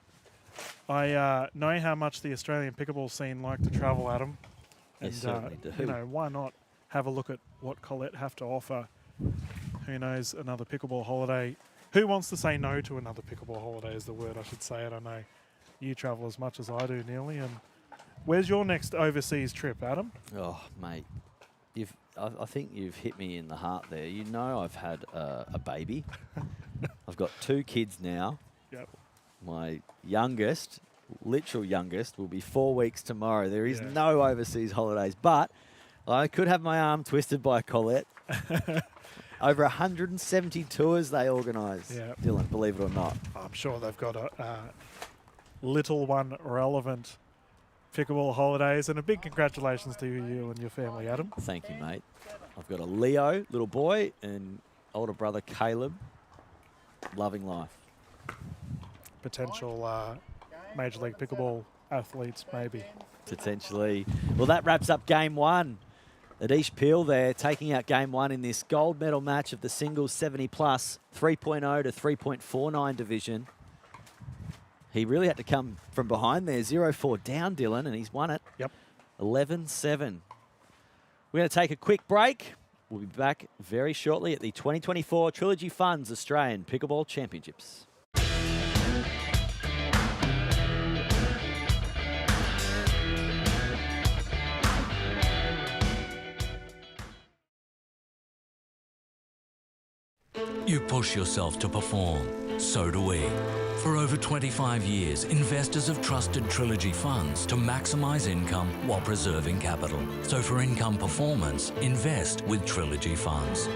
Speaker 1: I know how much the Australian pickleball scene like to travel, Adam.
Speaker 2: They certainly do.
Speaker 1: You know, why not have a look at what Collette have to offer? Who knows, another pickleball holiday. Who wants to say no to another pickleball holiday is the word I should say. I don't know. You travel as much as I do, nearly. And where's your next overseas trip, Adam?
Speaker 2: Oh, mate, I think you've hit me in the heart there. You know I've had a baby. I've got 2 kids now.
Speaker 1: Yep.
Speaker 2: My youngest, literal youngest, will be 4 weeks tomorrow. There is no overseas holidays, but I could have my arm twisted by Collette. Over 170 tours they organise, Dylan, believe it or not.
Speaker 1: I'm sure they've got a little one relevant pickleball holidays, and a big congratulations to you and your family, Adam.
Speaker 2: Thank you, mate. I've got a Leo, little boy, and older brother Caleb, loving life.
Speaker 1: Potential Major League Pickleball athletes, maybe.
Speaker 2: Potentially. Well, that wraps up game 1. Adish Peel there taking out game 1 in this gold medal match of the singles 70 plus 3.0 to 3.49 division. He really had to come from behind there, 0-4 down, Dylan, and he's won it.
Speaker 1: Yep.
Speaker 2: 11-7. We're going to take a quick break. We'll be back very shortly at the 2024 Trilogy Funds Australian Pickleball Championships.
Speaker 4: You push yourself to perform. So do we. For over 25 years, investors have trusted Trilogy Funds to maximize income while preserving capital. So for income performance, invest with Trilogy Funds.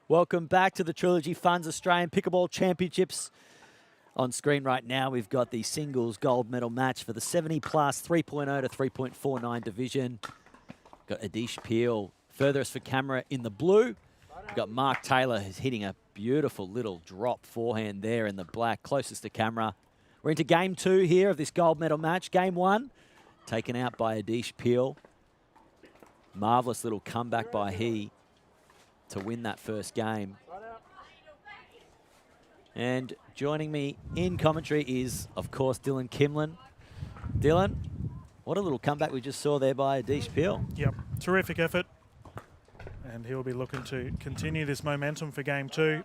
Speaker 2: Welcome back to the Trilogy Funds Australian Pickleball Championships. On screen right now, we've got the singles gold medal match for the 70 plus 3.0 to 3.49 division. Got Adish Peel furthest for camera in the blue. We've got Mark Taylor who's hitting a beautiful little drop forehand there in the black, closest to camera. We're into game 2 here of this gold medal match. Game 1, taken out by Adish Peel. Marvellous little comeback by he to win that first game. And joining me in commentary is, of course, Dylan Kimlin. Dylan, what a little comeback we just saw there by Adish Peel.
Speaker 1: Yep, terrific effort. And he'll be looking to continue this momentum for game 2.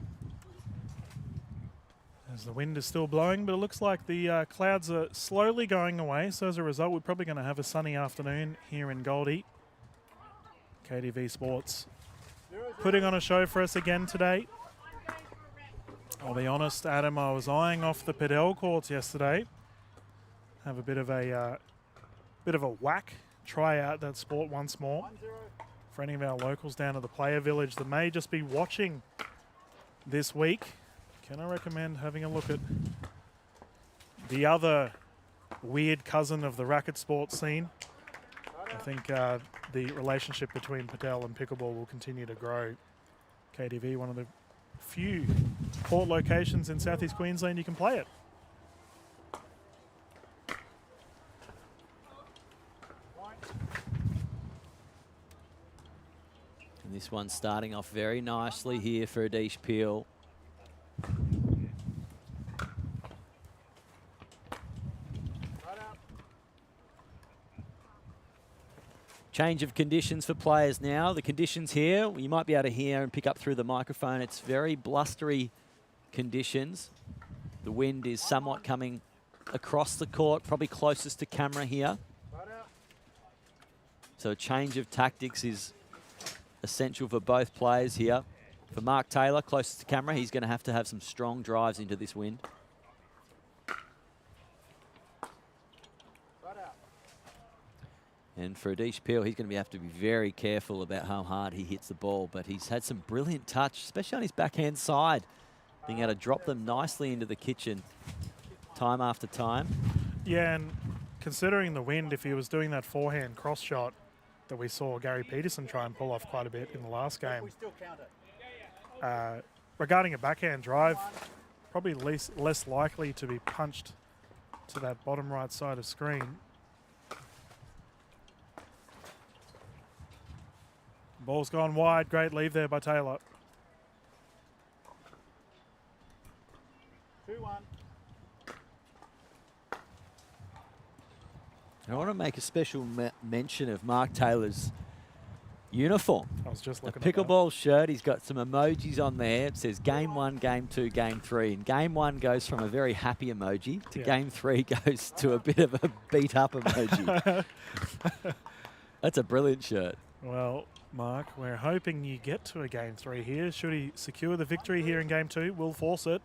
Speaker 1: As the wind is still blowing, but it looks like the clouds are slowly going away. So as a result, we're probably going to have a sunny afternoon here in Goldie. KDV Sports putting on a show for us again today. I'll be honest, Adam, I was eyeing off the Padel courts yesterday. Have a bit of a whack, try out that sport once more. For any of our locals down at the Player Village that may just be watching this week, can I recommend having a look at the other weird cousin of the racket sports scene. I think the relationship between Patel and pickleball will continue to grow. KDV, one of the few court locations in Southeast Queensland you can play it.
Speaker 2: And this one's starting off very nicely here for Adish Peel. Change of conditions for players now. The conditions here, you might be able to hear and pick up through the microphone. It's very blustery conditions. The wind is somewhat coming across the court, probably closest to camera here. So a change of tactics is essential for both players here. For Mark Taylor, closest to camera, he's going to have some strong drives into this wind. And for Adish Peel, he's going to have to be very careful about how hard he hits the ball. But he's had some brilliant touch, especially on his backhand side, being able to drop them nicely into the kitchen time after time.
Speaker 1: Yeah, and considering the wind, if he was doing that forehand cross shot that we saw Gary Peterson try and pull off quite a bit in the last game, regarding a backhand drive, probably less likely to be punched to that bottom right side of screen. Ball's gone wide. Great leave there by Taylor.
Speaker 12: 2-1.
Speaker 2: I want to make a special mention of Mark Taylor's uniform.
Speaker 1: I was just looking
Speaker 2: at
Speaker 1: at
Speaker 2: pickleball shirt. He's got some emojis on there. It says game 1, game 2, game 3. And game 1 goes from a very happy emoji to game 3 goes to a bit of a beat up emoji. That's a brilliant shirt.
Speaker 1: Well, Mark, we're hoping you get to a game 3 here. Should he secure the victory here in game 2, we'll force it.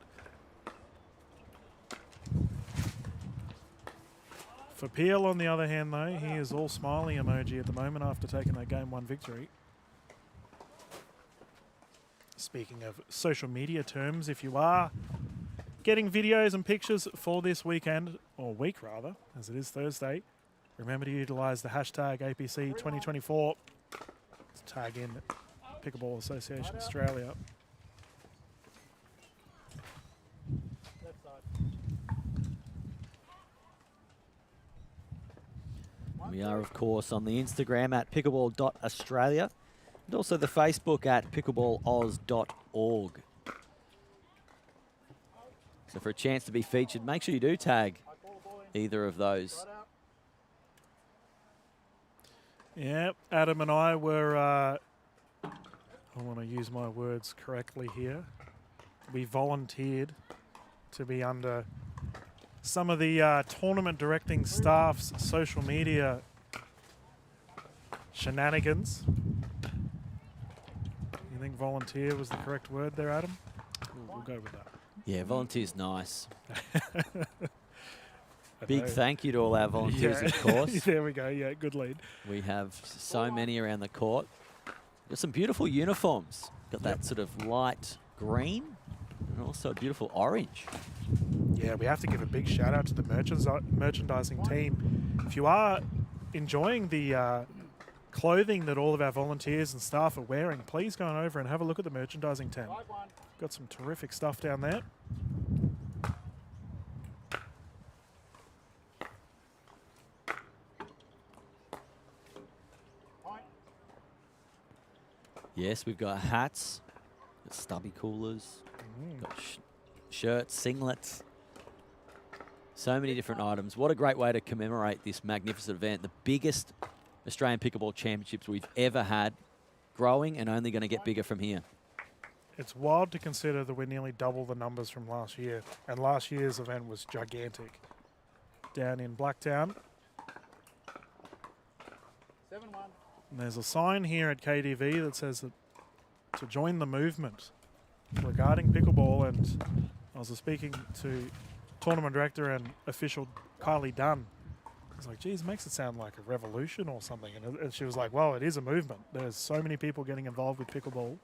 Speaker 1: For Peel, on the other hand, though, he is all smiley emoji at the moment after taking that game 1 victory. Speaking of social media terms, if you are getting videos and pictures for this weekend, or week rather, as it is Thursday, remember to utilise the hashtag APC 2024. Tag in Pickleball Association Australia.
Speaker 2: We are, of course, on the Instagram at pickleball.australia and also the Facebook at pickleballauss.org. So for a chance to be featured, make sure you do tag either of those.
Speaker 1: Yeah, Adam and I were, I want to use my words correctly here. We volunteered to be under some of the tournament directing staff's social media shenanigans. You think volunteer was the correct word there, Adam? We'll go with that.
Speaker 2: Yeah, volunteer's nice. Big thank you to all our volunteers, of course.
Speaker 1: There we go. Yeah, good lead.
Speaker 2: We have so many around the court. Got some beautiful uniforms. Got that sort of light green and also a beautiful orange.
Speaker 1: Yeah, we have to give a big shout out to the merchandising team. If you are enjoying the clothing that all of our volunteers and staff are wearing, please go on over and have a look at the merchandising tent. Got some terrific stuff down there.
Speaker 2: Yes, we've got hats, got stubby coolers, got shirts, singlets. So many different items. What a great way to commemorate this magnificent event. The biggest Australian Pickleball Championships we've ever had. Growing and only going to get bigger from here.
Speaker 1: It's wild to consider that we're nearly double the numbers from last year. And last year's event was gigantic. Down in Blacktown.
Speaker 12: 7-1.
Speaker 1: And there's a sign here at KDV that says that to join the movement regarding pickleball, and I was speaking to tournament director and official Kylie Dunn. I was like, geez, it makes it sound like a revolution or something. And she was like, well, it is a movement. There's so many people getting involved with pickleball.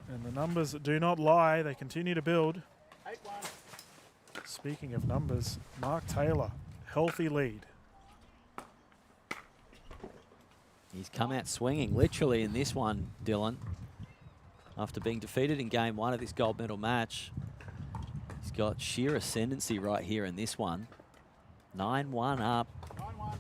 Speaker 1: And the numbers do not lie. They continue to build.
Speaker 12: 8-1.
Speaker 1: speaking of numbers, Mark Taylor, healthy lead.
Speaker 2: He's come out swinging, literally, in this one, Dylan. After being defeated in game 1 of this gold medal match, he's got sheer ascendancy right here in this one. 9-1 up.
Speaker 12: 9-1.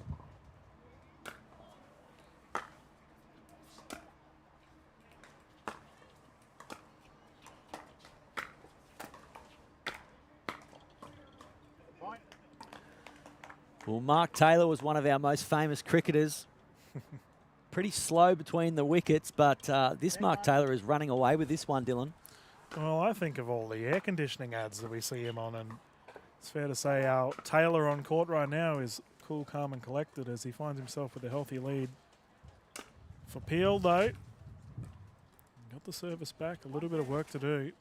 Speaker 2: Well, Mark Taylor was one of our most famous cricketers. Pretty slow between the wickets, but this Mark Taylor is running away with this one, Dylan.
Speaker 1: Well, I think of all the air conditioning ads that we see him on, and it's fair to say our Taylor on court right now is cool, calm and collected as he finds himself with a healthy lead. For Peel, though, got the service back, a little bit of work to do.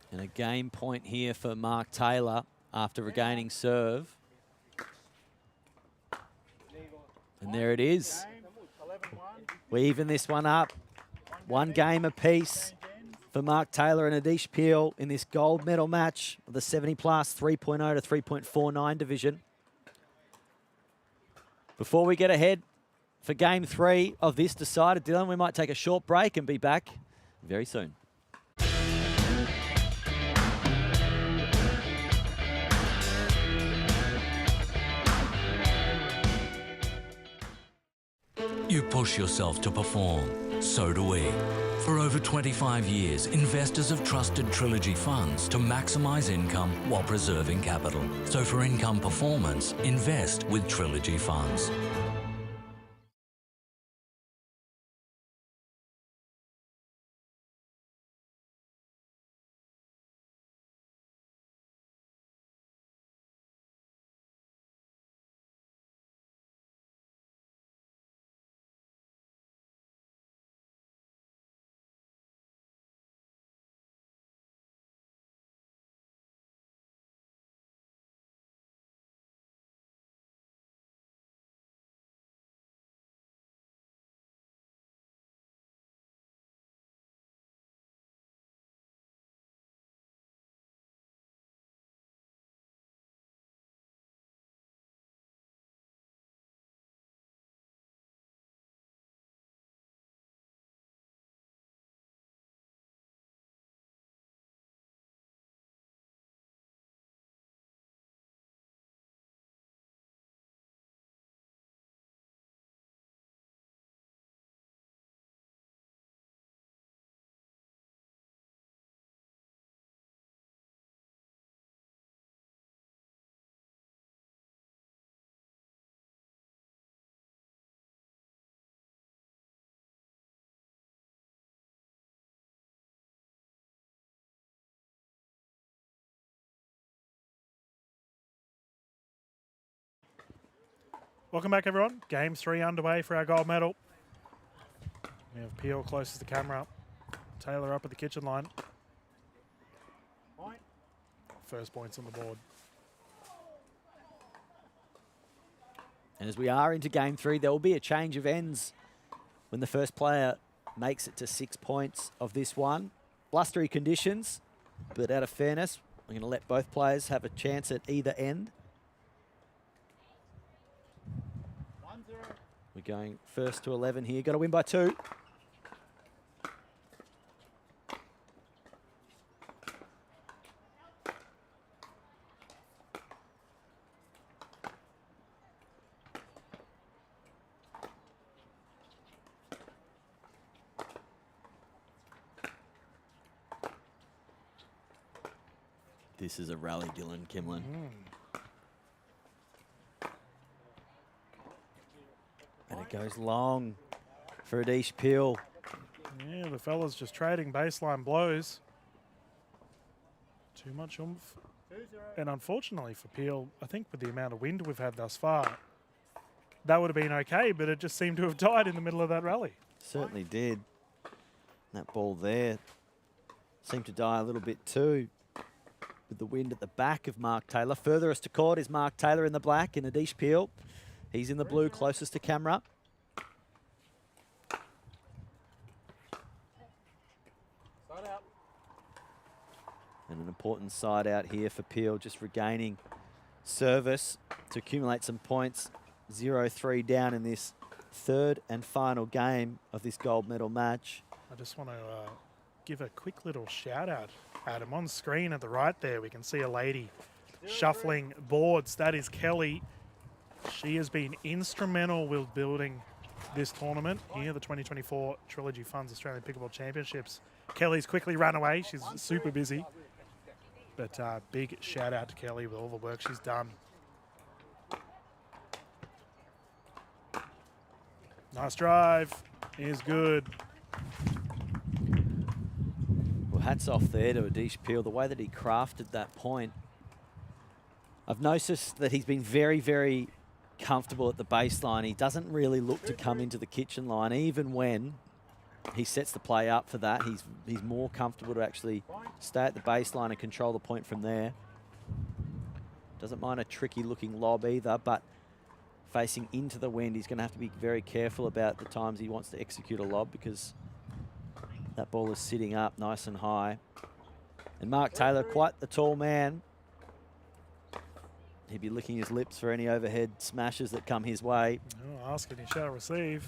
Speaker 2: And a game point here for Mark Taylor after regaining serve. And there it is. We even this one up. One game apiece for Mark Taylor and Adish Peel in this gold medal match of the 70 plus 3.0 to 3.49 division. Before we get ahead for game 3 of this decided, Dylan, we might take a short break and be back very soon.
Speaker 4: You push yourself to perform, so do we. For over 25 years, investors have trusted Trilogy Funds to maximize income while preserving capital. So for income performance, invest with Trilogy Funds.
Speaker 1: Welcome back, everyone. Game 3 underway for our gold medal. We have Peel closest to the camera. Taylor up at the kitchen line.
Speaker 12: Point.
Speaker 1: First points on the board.
Speaker 2: And as we are into game 3, there will be a change of ends when the first player makes it to 6 points of this one. Blustery conditions, but out of fairness, we're going to let both players have a chance at either end. We're going first to 11 here. Got to win by 2. This is a rally, Dylan, Kimlin. And it goes long for Adish Peel.
Speaker 1: Yeah, the fellas just trading baseline blows. Too much oomph. And unfortunately for Peel, I think with the amount of wind we've had thus far, that would have been okay, but it just seemed to have died in the middle of that rally.
Speaker 2: Certainly did. That ball there seemed to die a little bit too. with the wind at the back of Mark Taylor. Furthest to court is Mark Taylor in the black, and Adish Peel. He's in the blue, closest to camera. And an important side out here for Peel, just regaining service to accumulate some points. 0-3 down in this third and final game of this gold medal match.
Speaker 1: I just want to give a quick little shout out, Adam. On screen at the right there, we can see a lady shuffling boards. That is Kelly. She has been instrumental with building this tournament here, the 2024 Trilogy Funds Australian Pickleball Championships. Kelly's quickly run away. She's super busy. But big shout out to Kelly with all the work she's done. Nice drive. Is good.
Speaker 2: Well, hats off there to Adish Peel, the way that he crafted that point. I've noticed that he's been very, very comfortable at the baseline. He doesn't really look to come into the kitchen line, even when he sets the play up for that. He's more comfortable to actually stay at the baseline and control the point from there. Doesn't mind a tricky looking lob either, but facing into the wind, he's going to have to be very careful about the times he wants to execute a lob, because that ball is sitting up nice and high. And Mark Taylor, quite the tall man. He'd be licking his lips for any overhead smashes that come his way.
Speaker 1: Oh, ask and he shall receive.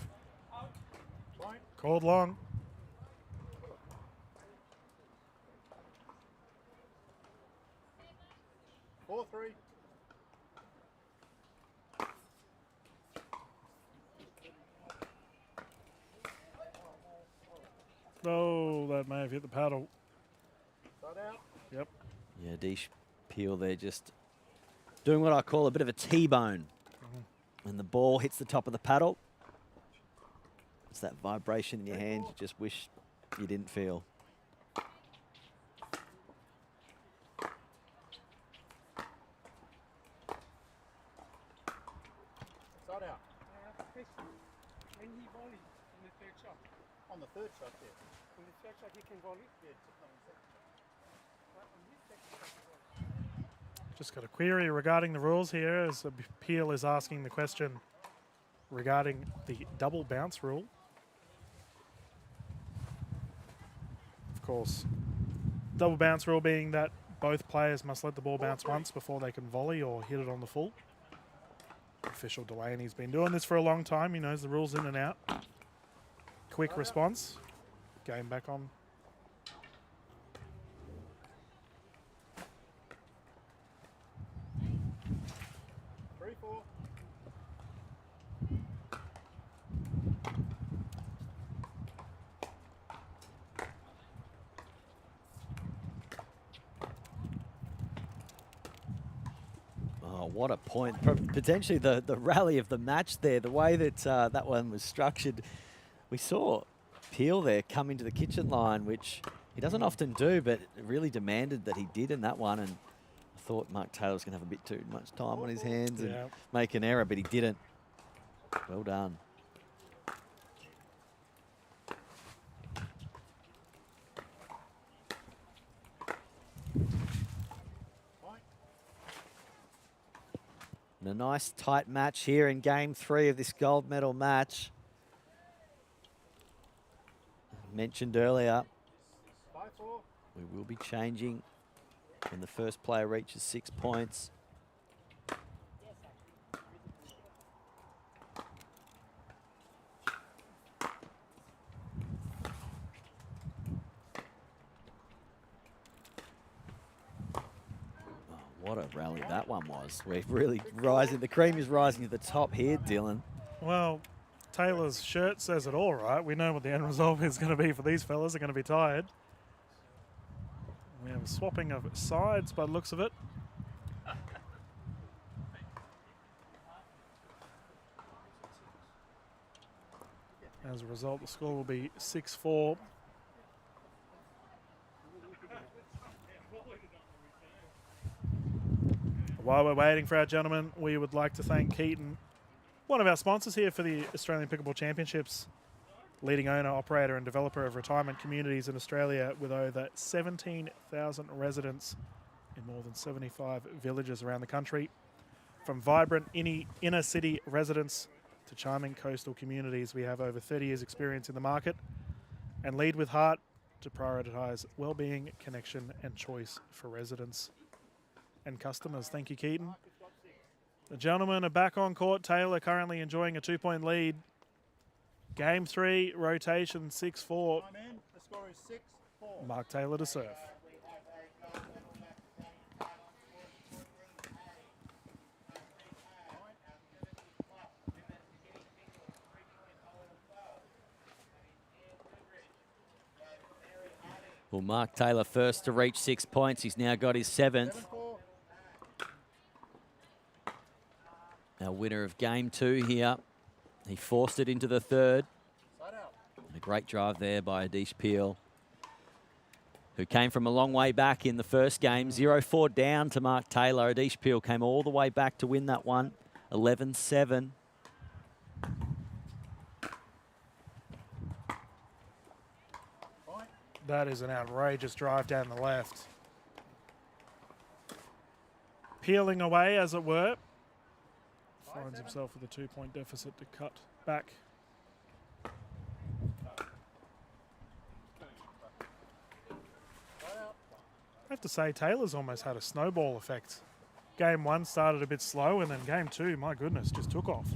Speaker 1: Called long.
Speaker 12: Four, three.
Speaker 1: Oh, that may have hit the paddle. Yep.
Speaker 2: Yeah, Adish Peel there just doing what I call a bit of a T-bone. When the ball hits the top of the paddle, it's that vibration in your hand you just wish you didn't feel.
Speaker 12: Side out. When he volley in the third shot? On the third shot, yeah. On the third shot he can volley? Yeah, just on the second shot.
Speaker 1: Just got a query regarding the rules here, as Peel is asking the question regarding the double bounce rule. Of course, double bounce rule being that both players must let the ball bounce once before they can volley or hit it on the full. Official Delaney's been doing this for a long time. He knows the rules in and out. Quick response. Game back on.
Speaker 2: What a point. Potentially the rally of the match there, the way that that one was structured. We saw Peel there come into the kitchen line, which he doesn't often do, but it really demanded that he did in that one. And I thought Mark Taylor was going to have a bit too much time on his hands and make an error, but he didn't. Well done. And a nice tight match here in game 3 of this gold medal match. Mentioned earlier, we will be changing when the first player reaches 6 points. What a rally that one was. We're really rising. The cream is rising to the top here, Dylan.
Speaker 1: Well, Taylor's shirt says it all, right? We know what the end result is going to be for these fellas. They're going to be tired. We have a swapping of sides by the looks of it. As a result, the score will be 6-4. While we're waiting for our gentlemen, we would like to thank Keaton, one of our sponsors here for the Australian Pickleball Championships, leading owner, operator and developer of retirement communities in Australia with over 17,000 residents in more than 75 villages around the country. From vibrant inner city residents to charming coastal communities, we have over 30 years experience in the market and lead with heart to prioritise well-being, connection and choice for residents and customers. Thank you, Keaton. The gentlemen are back on court. Taylor currently enjoying a 2-point lead. Game 3, rotation 6-4.
Speaker 12: The score is 6-4.
Speaker 1: Mark Taylor to serve.
Speaker 2: Well, Mark Taylor first to reach 6 points. He's now got his 7th. Our winner of game 2 here. He forced it into the 3rd. And a great drive there by Adish Peel, who came from a long way back in the first game. 0-4 down to Mark Taylor. Adish Peel came all the way back to win that one. 11-7.
Speaker 1: That is an outrageous drive down the left. Peeling away, as it were. Finds himself with a 2-point deficit to cut back. I have to say, Taylor's almost had a snowball effect. Game 1 started a bit slow, and then game 2, my goodness, just took off.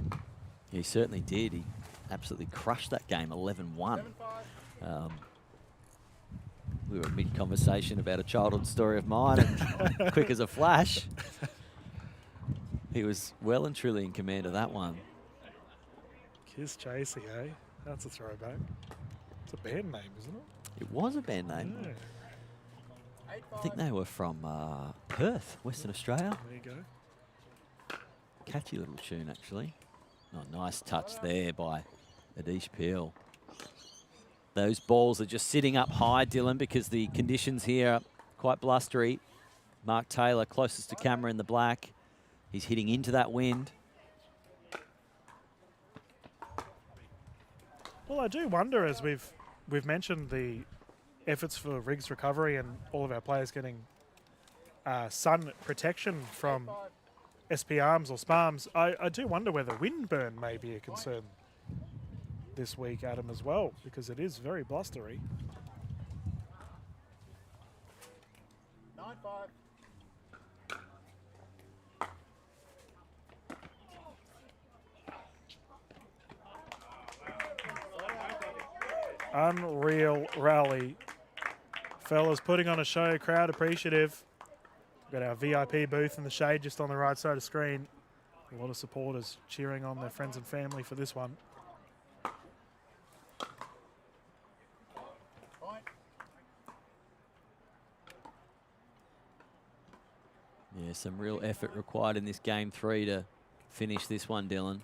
Speaker 2: He certainly did. He absolutely crushed that game, 11-1. We were mid-conversation about a childhood story of mine, and quick as a flash. He was well and truly in command of that one.
Speaker 1: Kiss Chasey, eh? That's a throwback. It's a band name, isn't it?
Speaker 2: It was a band name.
Speaker 1: Yeah.
Speaker 2: I think they were from Perth, Western Australia.
Speaker 1: There you go.
Speaker 2: Catchy little tune, actually. Oh, nice touch there by Adish Peel. Those balls are just sitting up high, Dylan, because the conditions here are quite blustery. Mark Taylor closest to camera in the black. He's hitting into that wind.
Speaker 1: Well, I do wonder, as we've mentioned the efforts for rigs recovery and all of our players getting sun protection from SP arms or SPARMs, I do wonder whether windburn may be a concern this week, Adam, as well, because it is very blustery.
Speaker 12: 9-5.
Speaker 1: Unreal rally. Fellas putting on a show, crowd appreciative. We've got our VIP booth in the shade just on the right side of the screen. A lot of supporters cheering on their friends and family for this one.
Speaker 2: Yeah, some real effort required in this game 3 to finish this one, Dylan.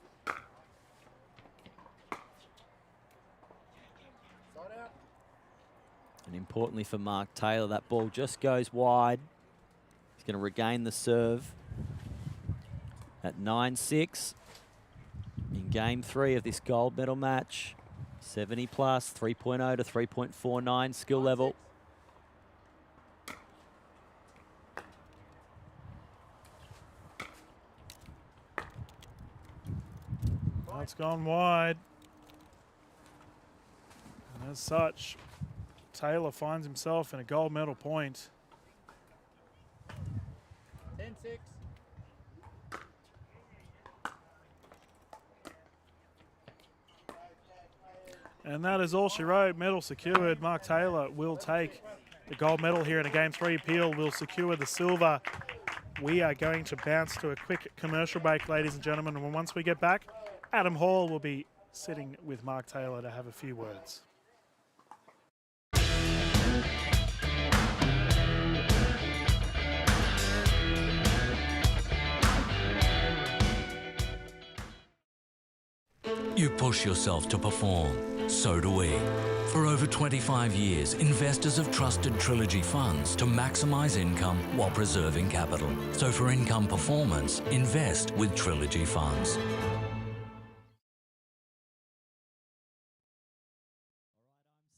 Speaker 2: And importantly for Mark Taylor, that ball just goes wide. He's going to regain the serve at 9-6 in game 3 of this gold medal match. 70 plus, 3.0 to 3.49 skill level.
Speaker 1: That's gone wide. And as such, Taylor finds himself in a gold medal point.
Speaker 12: 10-6.
Speaker 1: And that is all she wrote. Medal secured. Mark Taylor will take the gold medal here in a game 3. Peel will secure the silver. We are going to bounce to a quick commercial break, ladies and gentlemen. And once we get back, Adam Hall will be sitting with Mark Taylor to have a few words.
Speaker 4: You push yourself to perform. So do we. For over 25 years, investors have trusted Trilogy Funds to maximize income while preserving capital. So for income performance, invest with Trilogy Funds.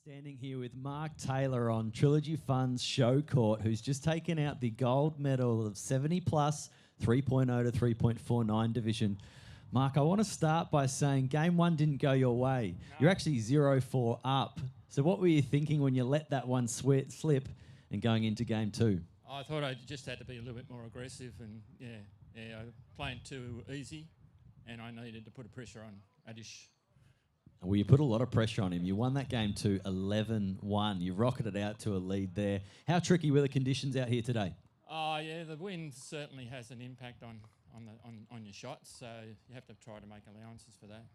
Speaker 5: Standing here with Mark Taylor on Trilogy Funds show court, who's just taken out the gold medal of 70 plus 3.0 to 3.49 division. Mark, I want to start by saying game one didn't go your way. No. You're actually 0-4 up. So what were you thinking when you let that one slip and going into game two?
Speaker 13: I thought I just had to be a little bit more aggressive and, playing too easy, and I needed to put a pressure on Adish.
Speaker 5: Well, you put a lot of pressure on him. You won that game to 11-1. You rocketed out to a lead there. How tricky were the conditions out here today?
Speaker 13: Oh, yeah, the wind certainly has an impact on your shots, so you have to try to make allowances for that.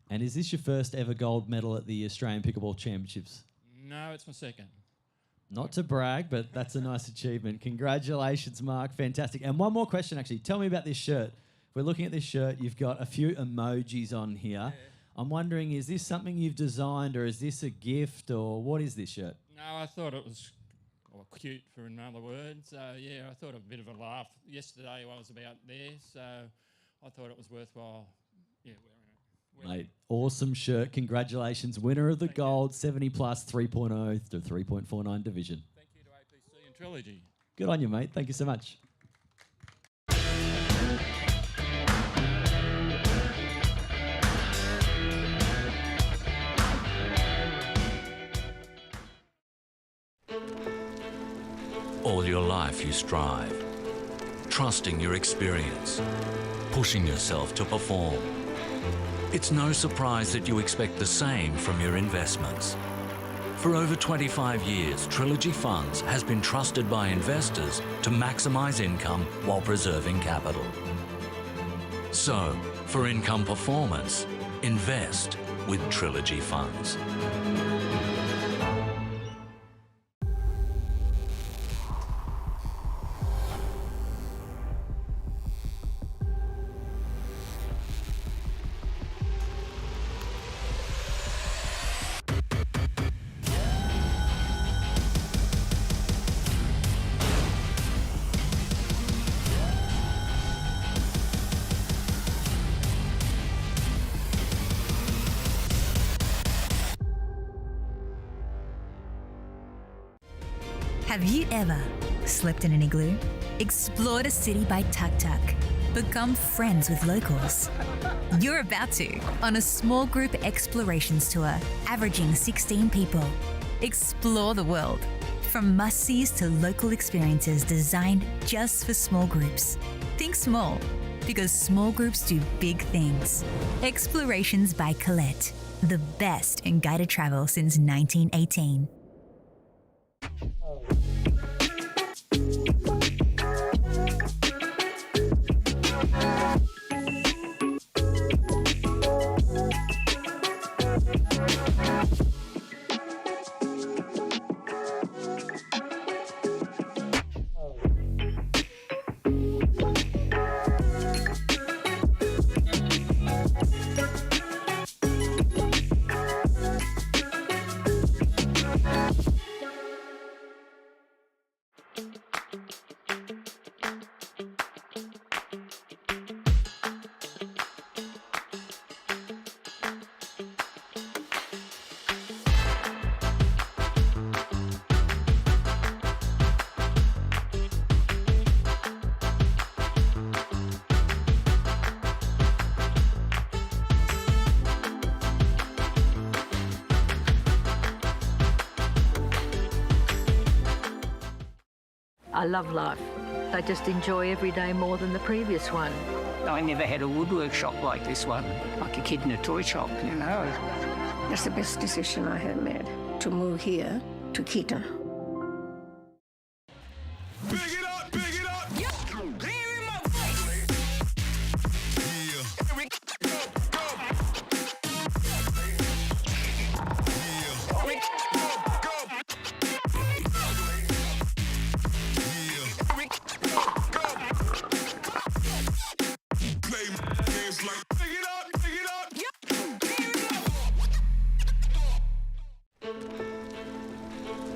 Speaker 5: And is this your first ever gold medal at the Australian Pickleball Championships?
Speaker 13: No, it's my second.
Speaker 5: Not to brag, but that's a nice achievement. Congratulations, Mark. Fantastic. And one more question, actually. Tell me about this shirt. We're looking at this shirt. You've got a few emojis on here. Yeah. I'm wondering, is this something you've designed, or is this a gift, or what is this shirt?
Speaker 13: No, I thought it was cute, for another word. So, I thought a bit of a laugh. Yesterday I was about there, so I thought it was worthwhile, wearing it.
Speaker 5: Mate, awesome shirt. Congratulations. Winner of the gold, 70 plus 3.0 to 3.49 division.
Speaker 13: Thank you to APC and Trilogy.
Speaker 5: Good on you, mate. Thank you so much.
Speaker 4: All your life you strive, trusting your experience, pushing yourself to perform. It's no surprise that you expect the same from your investments. For over 25 years, Trilogy Funds has been trusted by investors to maximise income while preserving capital. So, for income performance, invest with Trilogy Funds.
Speaker 7: Have you ever slept in an igloo? Explored a city by tuk-tuk. Become friends with locals. You're about to on a small group explorations tour, averaging 16 people. Explore the world, from must-sees to local experiences designed just for small groups. Think small, because small groups do big things. Explorations by Collette, the best in guided travel since 1918.
Speaker 8: I love life. I just enjoy every day more than the previous one.
Speaker 3: I never had a woodwork shop like this one, like a kid in a toy shop,
Speaker 9: That's the best decision I had made, to move here to Keaton.
Speaker 10: Big it up, big it up.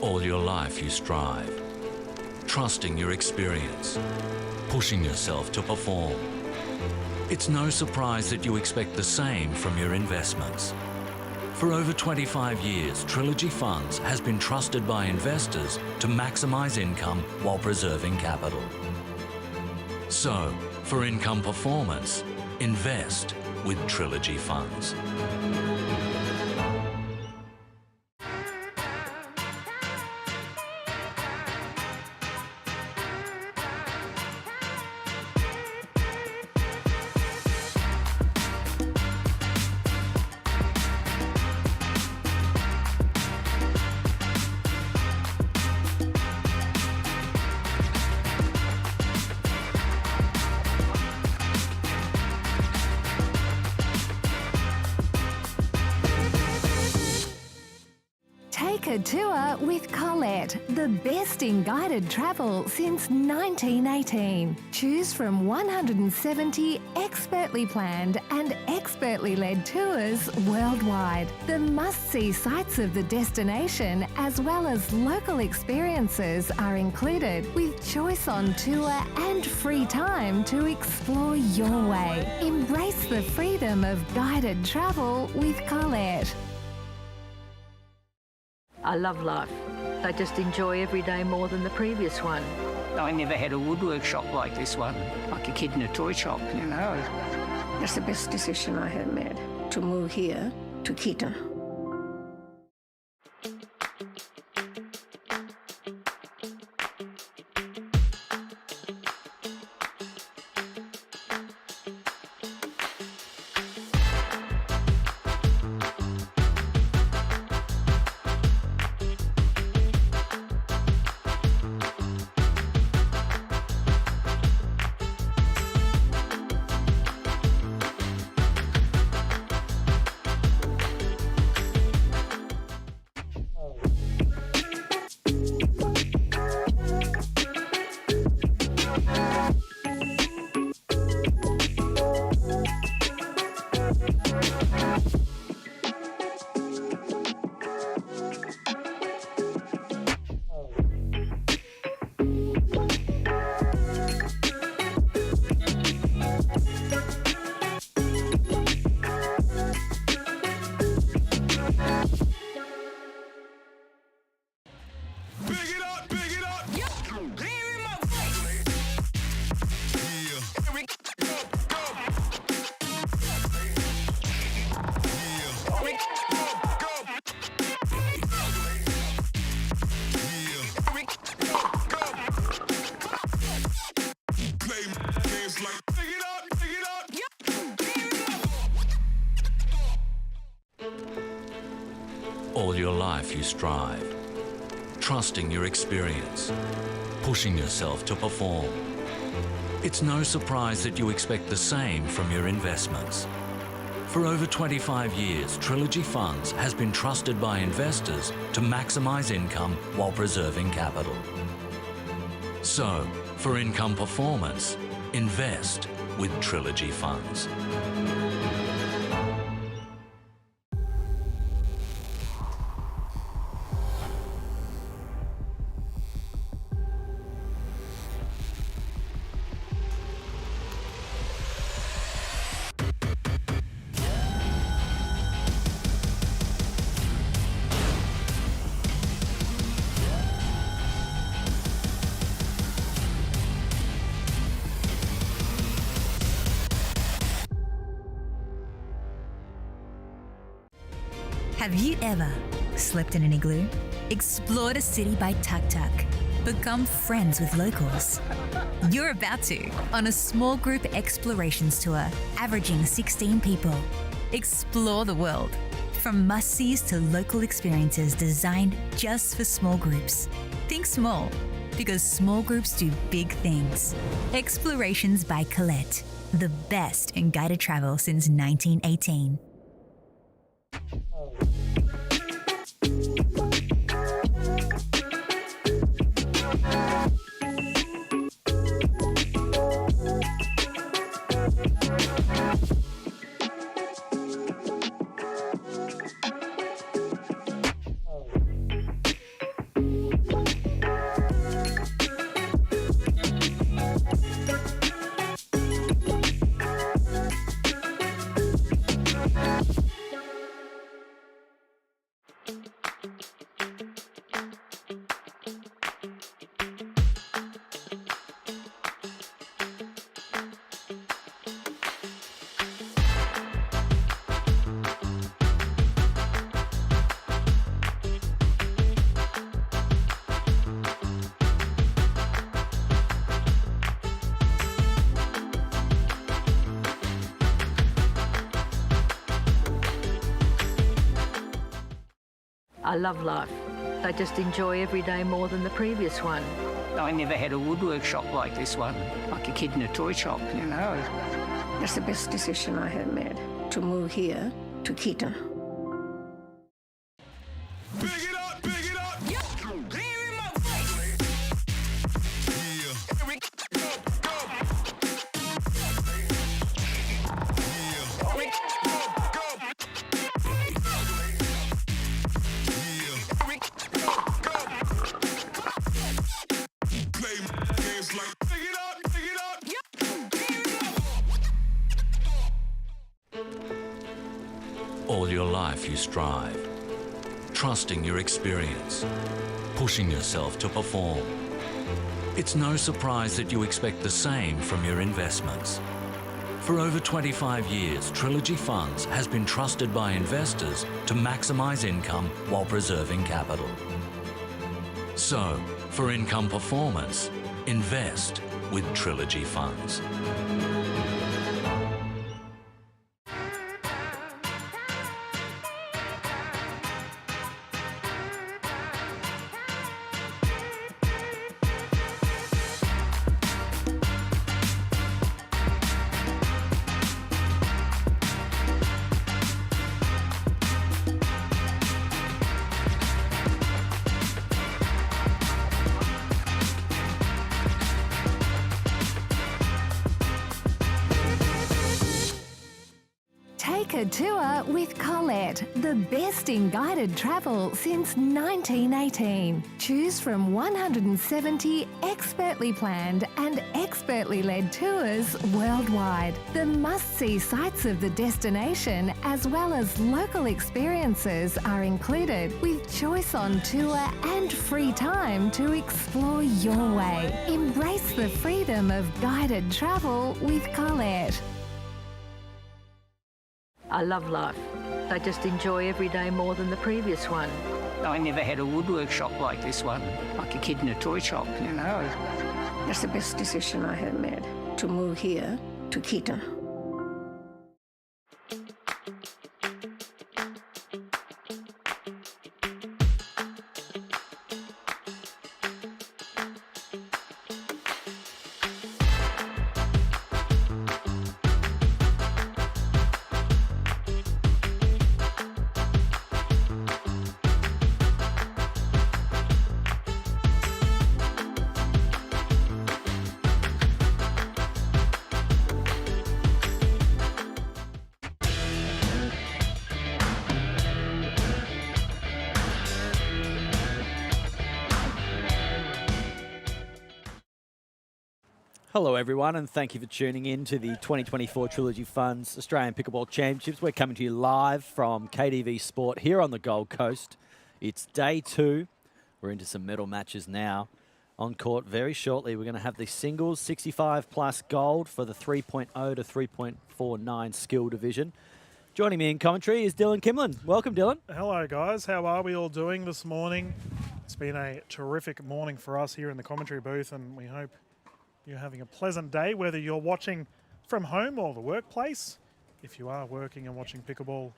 Speaker 4: All your life you strive, trusting your experience, pushing yourself to perform. It's no surprise that you expect the same from your investments. For over 25 years, Trilogy Funds has been trusted by investors to maximise income while preserving capital. So, for income performance, invest with Trilogy Funds.
Speaker 11: Take a tour with Collette, the best in guided travel since 1918. Choose from 170 expertly planned and expertly led tours worldwide. The must-see sites of the destination as well as local experiences are included, with choice on tour and free time to explore your way. Embrace the freedom of guided travel with Collette.
Speaker 8: I love life. I just enjoy every day more than the previous one.
Speaker 3: I never had a woodwork shop like this one, like a kid in a toy shop, you know.
Speaker 9: That's the best decision I had made, to move here to Keaton.
Speaker 4: All your life you strive, trusting your experience, pushing yourself to perform. It's no surprise that you expect the same from your investments. For over 25 years, Trilogy Funds has been trusted by investors to maximise income while preserving capital. So, for income performance, invest with Trilogy Funds.
Speaker 7: Have you ever slept in an igloo? Explored a city by tuk-tuk? Become friends with locals? You're about to on a small group explorations tour, averaging 16 people. Explore the world, from must-sees to local experiences designed just for small groups. Think small, because small groups do big things. Explorations by Collette, the best in guided travel since 1918.
Speaker 8: I love life. I just enjoy every day more than the previous one.
Speaker 3: I never had a woodwork shop like this one, like a kid in a toy shop, you know.
Speaker 9: That's the best decision I have made, to move here to Keaton.
Speaker 10: Big it up, big it up.
Speaker 4: All your life you strive, trusting your experience, pushing yourself to perform. It's no surprise that you expect the same from your investments. For over 25 years, Trilogy Funds has been trusted by investors to maximise income while preserving capital. So, for income performance, invest with Trilogy Funds.
Speaker 11: Take a tour with Collette, the best in guided travel since 1918. Choose from 170 expertly planned and expertly led tours worldwide. The must-see sights of the destination as well as local experiences are included, with choice on tour and free time to explore your way. Embrace the freedom of guided travel with Collette.
Speaker 8: I love life. I just enjoy every day more than the previous one.
Speaker 3: I never had a woodwork shop like this one, like a kid in a toy shop, you know.
Speaker 9: That's the best decision I have made, to move here to Keaton.
Speaker 2: Hello everyone, and thank you for tuning in to the 2024 Trilogy Funds Australian Pickleball Championships. We're coming to you live from KDV Sport here on the Gold Coast. It's day 2. We're into some medal matches now. On court very shortly, we're going to have the singles 65 plus gold for the 3.0 to 3.49 skill division. Joining me in commentary is Dylan Kimlin. Welcome, Dylan.
Speaker 1: Hello, guys. How are we all doing this morning? It's been a terrific morning for us here in the commentary booth, and we hope you're having a pleasant day, whether you're watching from home or the workplace. If you are working and watching pickleball,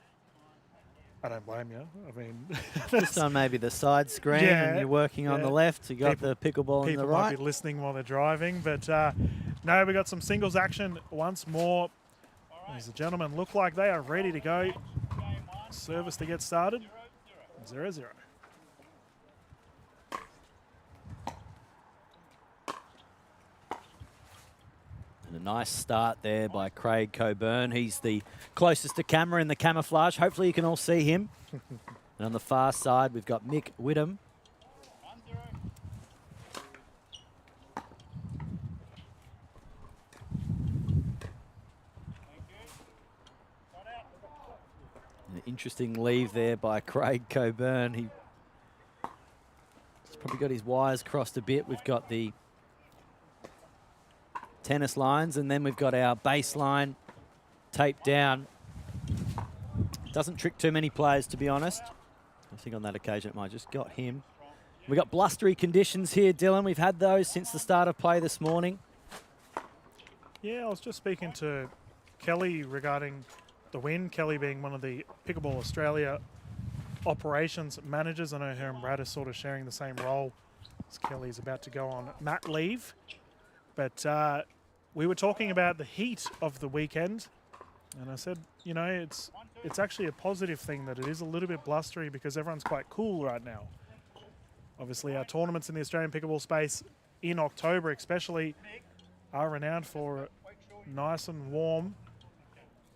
Speaker 1: I don't blame you. I mean,
Speaker 2: just on maybe the side screen, and you're working on the left. You got the pickleball on the right.
Speaker 1: People might be listening while they're driving, but no, we got some singles action once more. As the gentlemen look like they are ready to go. Service to get started. 0-0.
Speaker 2: And a nice start there by Craig Coburn. He's the closest to camera in the camouflage. Hopefully you can all see him. And on the far side, we've got Mick Whittam. An interesting leave there by Craig Coburn. He's probably got his wires crossed a bit. We've got the tennis lines, and then we've got our baseline taped down. Doesn't trick too many players, to be honest. I think on that occasion it might have just got him. We've got blustery conditions here, Dylan. We've had those since the start of play this morning.
Speaker 1: Yeah, I was just speaking to Kelly regarding the wind. Kelly being one of the Pickleball Australia operations managers. I know her and Brad are sort of sharing the same role as Kelly's about to go on mat leave. But we were talking about the heat of the weekend, and I said, you know, it's actually a positive thing that it is a little bit blustery because everyone's quite cool right now. Obviously, our tournaments in the Australian pickleball space in October especially are renowned for nice and warm,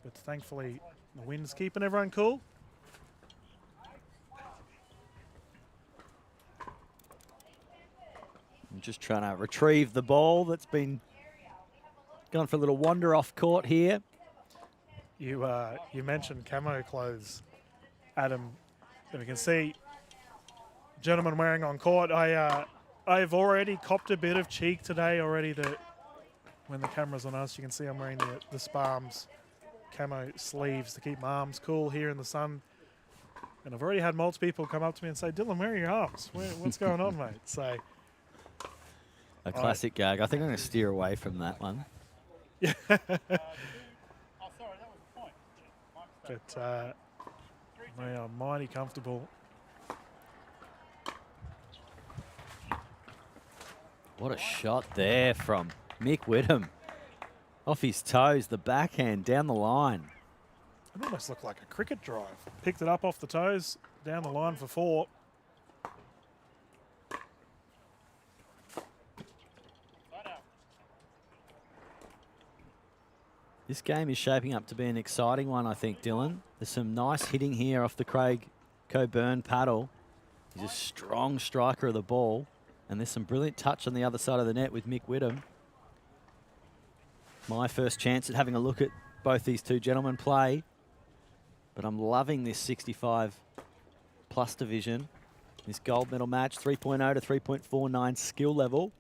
Speaker 1: but thankfully the wind's keeping everyone cool.
Speaker 2: I'm just trying to retrieve the ball that's been gone for a little wander off court here.
Speaker 1: You mentioned camo clothes, Adam, and we can see gentlemen wearing on court. I've already copped a bit of cheek today already. That when the camera's on us, you can see I'm wearing the Sparms camo sleeves to keep my arms cool here in the sun. And I've already had multiple people come up to me and say, "Dylan, where are your arms? What's going on, mate?" So
Speaker 2: a classic gag. I think I'm going to steer away from that one.
Speaker 1: Yeah. But they are mighty comfortable.
Speaker 2: What a shot there from Mick Whittam. Off his toes, the backhand down the line.
Speaker 1: It almost looked like a cricket drive. Picked it up off the toes, down the line for 4.
Speaker 2: This game is shaping up to be an exciting one, I think, Dylan. There's some nice hitting here off the Craig Coburn paddle. He's a strong striker of the ball. And there's some brilliant touch on the other side of the net with Mick Whittam. My first chance at having a look at both these two gentlemen play. But I'm loving this 65 plus division. This gold medal match, 3.0 to 3.49 skill level.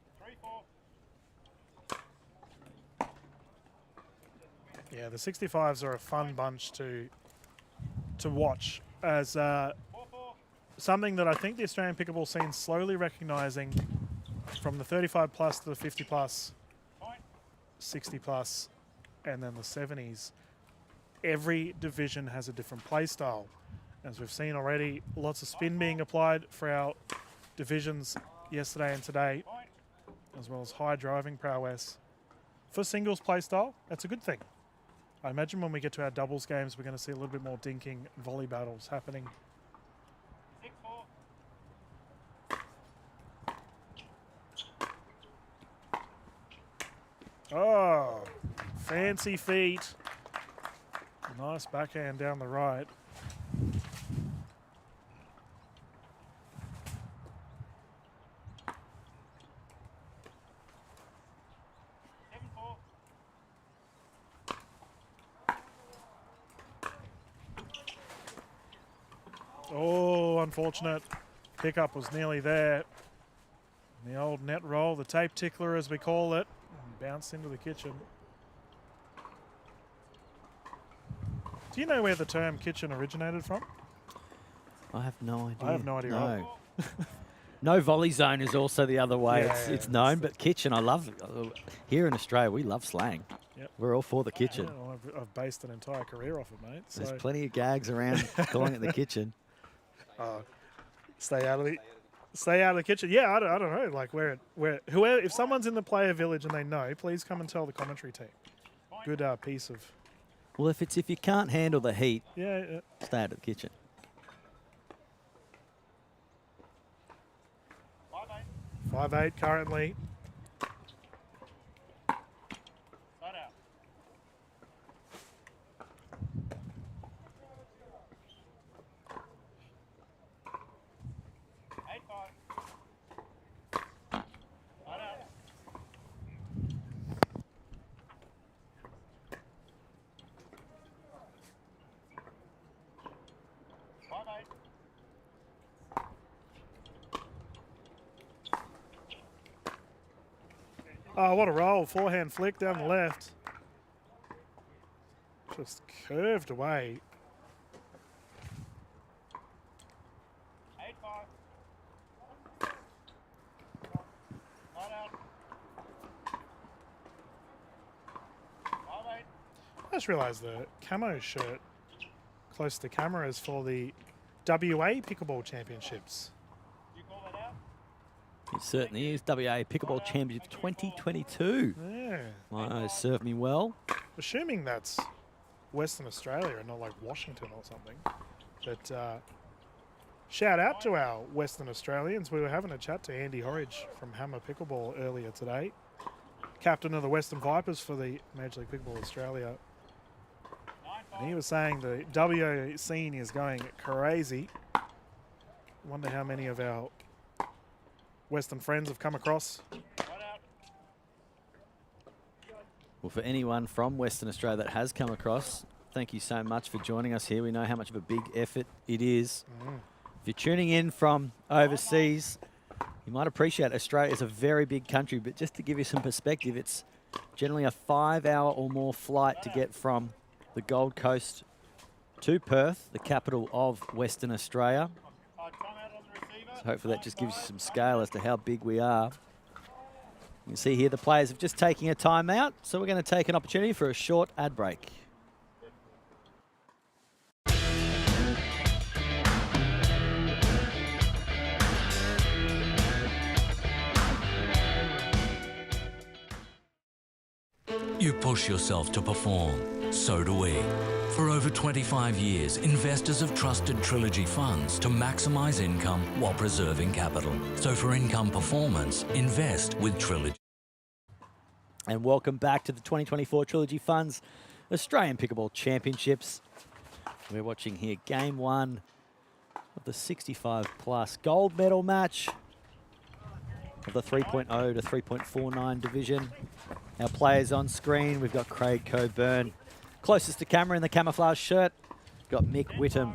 Speaker 1: Yeah, the 65s are a fun bunch to watch as something that I think the Australian pickleball scene slowly recognising from the 35 plus to the 50 plus, 60 plus, and then the 70s. Every division has a different play style. As we've seen already, lots of spin being applied for our divisions yesterday and today, as well as high driving prowess. For singles play style, that's a good thing. I imagine when we get to our doubles games, we're going to see a little bit more dinking volley battles happening. Oh, fancy feet. Nice backhand down the right. Oh, unfortunate. Pickup was nearly there. The old net roll, the tape tickler as we call it, bounced into the kitchen. Do you know where the term kitchen originated from?
Speaker 2: I have no idea.
Speaker 1: I have no idea.
Speaker 2: No. No volley zone is also the other way.
Speaker 1: Yeah,
Speaker 2: It's known, but kitchen, I love. Here in Australia, we love slang.
Speaker 1: Yep.
Speaker 2: We're all for the kitchen.
Speaker 1: Yeah, well, I've based an entire career off it, mate. So.
Speaker 2: There's plenty of gags around calling it the kitchen.
Speaker 1: Stay out of the kitchen. Yeah, I don't know. Like whoever, if someone's in the player village and they know, please come and tell the commentary team. Good piece of.
Speaker 2: Well, if you can't handle the heat,
Speaker 1: yeah.
Speaker 2: Stay out of the kitchen.
Speaker 1: 5-8 currently. Oh, what a roll. Forehand flick down the left. Just curved away.
Speaker 12: 8-5.
Speaker 1: I just realised the camo shirt close to camera is for the WA Pickleball Championships.
Speaker 2: It certainly is. WA Pickleball Championships 2022.
Speaker 1: Yeah.
Speaker 2: Oh, served me well.
Speaker 1: Assuming that's Western Australia and not like Washington or something. But shout out to our Western Australians. We were having a chat to Andy Horridge from Hammer Pickleball earlier today. Captain of the Western Vipers for the Major League Pickleball Australia. And he was saying the WA scene is going crazy. Wonder how many of our Western friends have come across.
Speaker 2: Well, for anyone from Western Australia that has come across, thank you so much for joining us here. We know how much of a big effort it is. If you're tuning in from overseas, you might appreciate Australia is a very big country, but just to give you some perspective, it's generally a 5-hour or more flight to get from the Gold Coast to Perth, the capital of Western Australia. So hopefully that just gives you some scale as to how big we are. You can see here the players have just taken a timeout, so we're going to take an opportunity for a short ad break.
Speaker 4: You push yourself to perform, so do we. For over 25 years, investors have trusted Trilogy Funds to maximise income while preserving capital. So for income performance, invest with Trilogy.
Speaker 2: And welcome back to the 2024 Trilogy Funds Australian Pickleball Championships. We're watching here game 1 of the 65+ gold medal match of the 3.0 to 3.49 division. Our players on screen, we've got Craig Coburn, closest to camera in the camouflage shirt. Got Mick Whittam.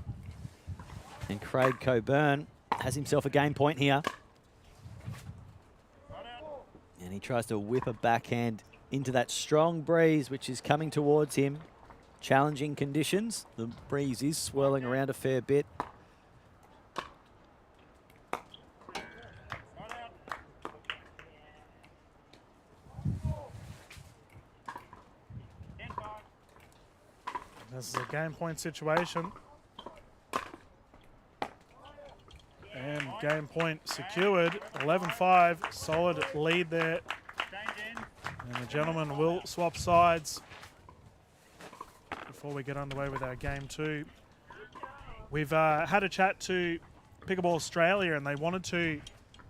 Speaker 2: And Craig Coburn has himself a game point here. And he tries to whip a backhand into that strong breeze, which is coming towards him. Challenging conditions. The breeze is swirling around a fair bit.
Speaker 1: This is a game point situation. And game point secured. 11-5. Solid lead there. And the gentlemen will swap sides before we get underway with our game 2. We've had a chat to Pickleball Australia, and they wanted to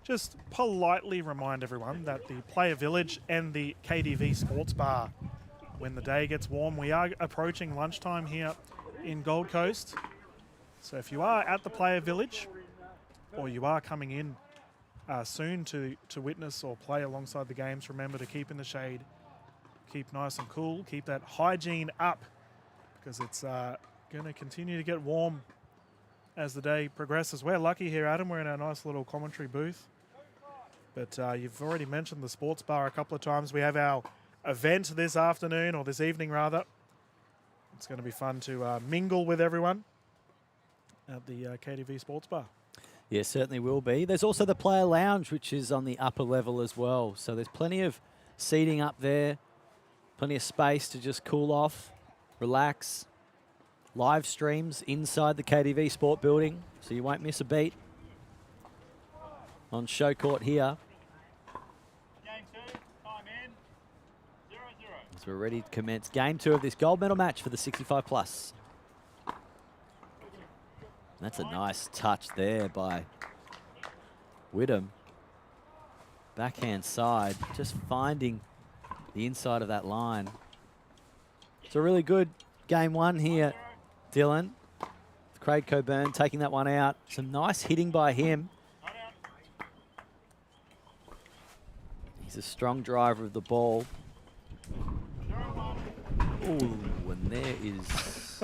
Speaker 1: just politely remind everyone that the Player Village and the KDV Sports Bar, when the day gets warm, we are approaching lunchtime here in Gold Coast. So if you are at the Player Village, or you are coming in soon to witness or play alongside the games, remember to keep in the shade, keep nice and cool, keep that hygiene up, because it's going to continue to get warm as the day progresses. We're lucky here, Adam. We're in our nice little commentary booth. But you've already mentioned the sports bar a couple of times. We have our event this afternoon, or this evening rather. It's going to be fun to mingle with everyone at the KDV Sports Bar.
Speaker 2: Yeah, certainly will be. There's also the player lounge, which is on the upper level as well. So there's plenty of seating up there, plenty of space to just cool off, relax. Live streams inside the KDV Sport building, so you won't miss a beat. On show court here. As we're ready to commence game 2 of this gold medal match for the 65+. That's a nice touch there by Whittam. Backhand side, just finding the inside of that line. It's a really good game 1 here, Dylan. Craig Coburn taking that one out. Some nice hitting by him. He's a strong driver of the ball. Ooh, and there is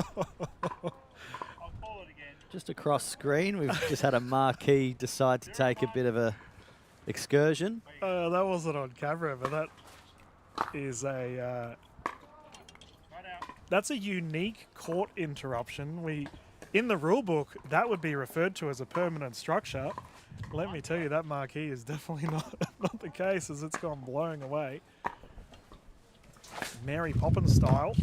Speaker 2: just across screen. We've just had a marquee decide to take a bit of a excursion.
Speaker 1: That wasn't on camera, but that is that's a unique court interruption. In the rule book, that would be referred to as a permanent structure. Let me tell you, that marquee is definitely not the case, as it's gone blowing away. Mary Poppins style.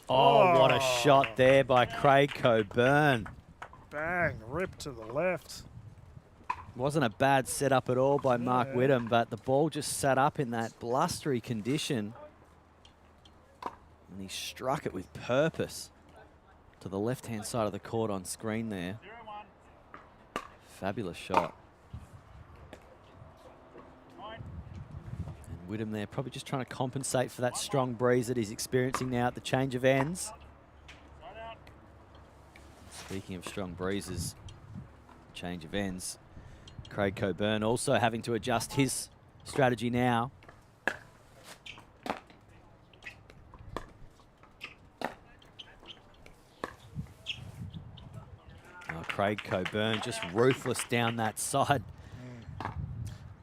Speaker 2: Oh, what a shot there by Craig Coburn.
Speaker 1: Bang, rip to the left.
Speaker 2: Wasn't a bad setup at all by Mark Whittam, but the ball just sat up in that blustery condition. And he struck it with purpose to the left-hand side of the court on screen there. Fabulous shot. And Whittam there probably just trying to compensate for that strong breeze that he's experiencing now at the change of ends. Speaking of strong breezes, change of ends. Craig Coburn also having to adjust his strategy now. Craig Coburn just ruthless down that side.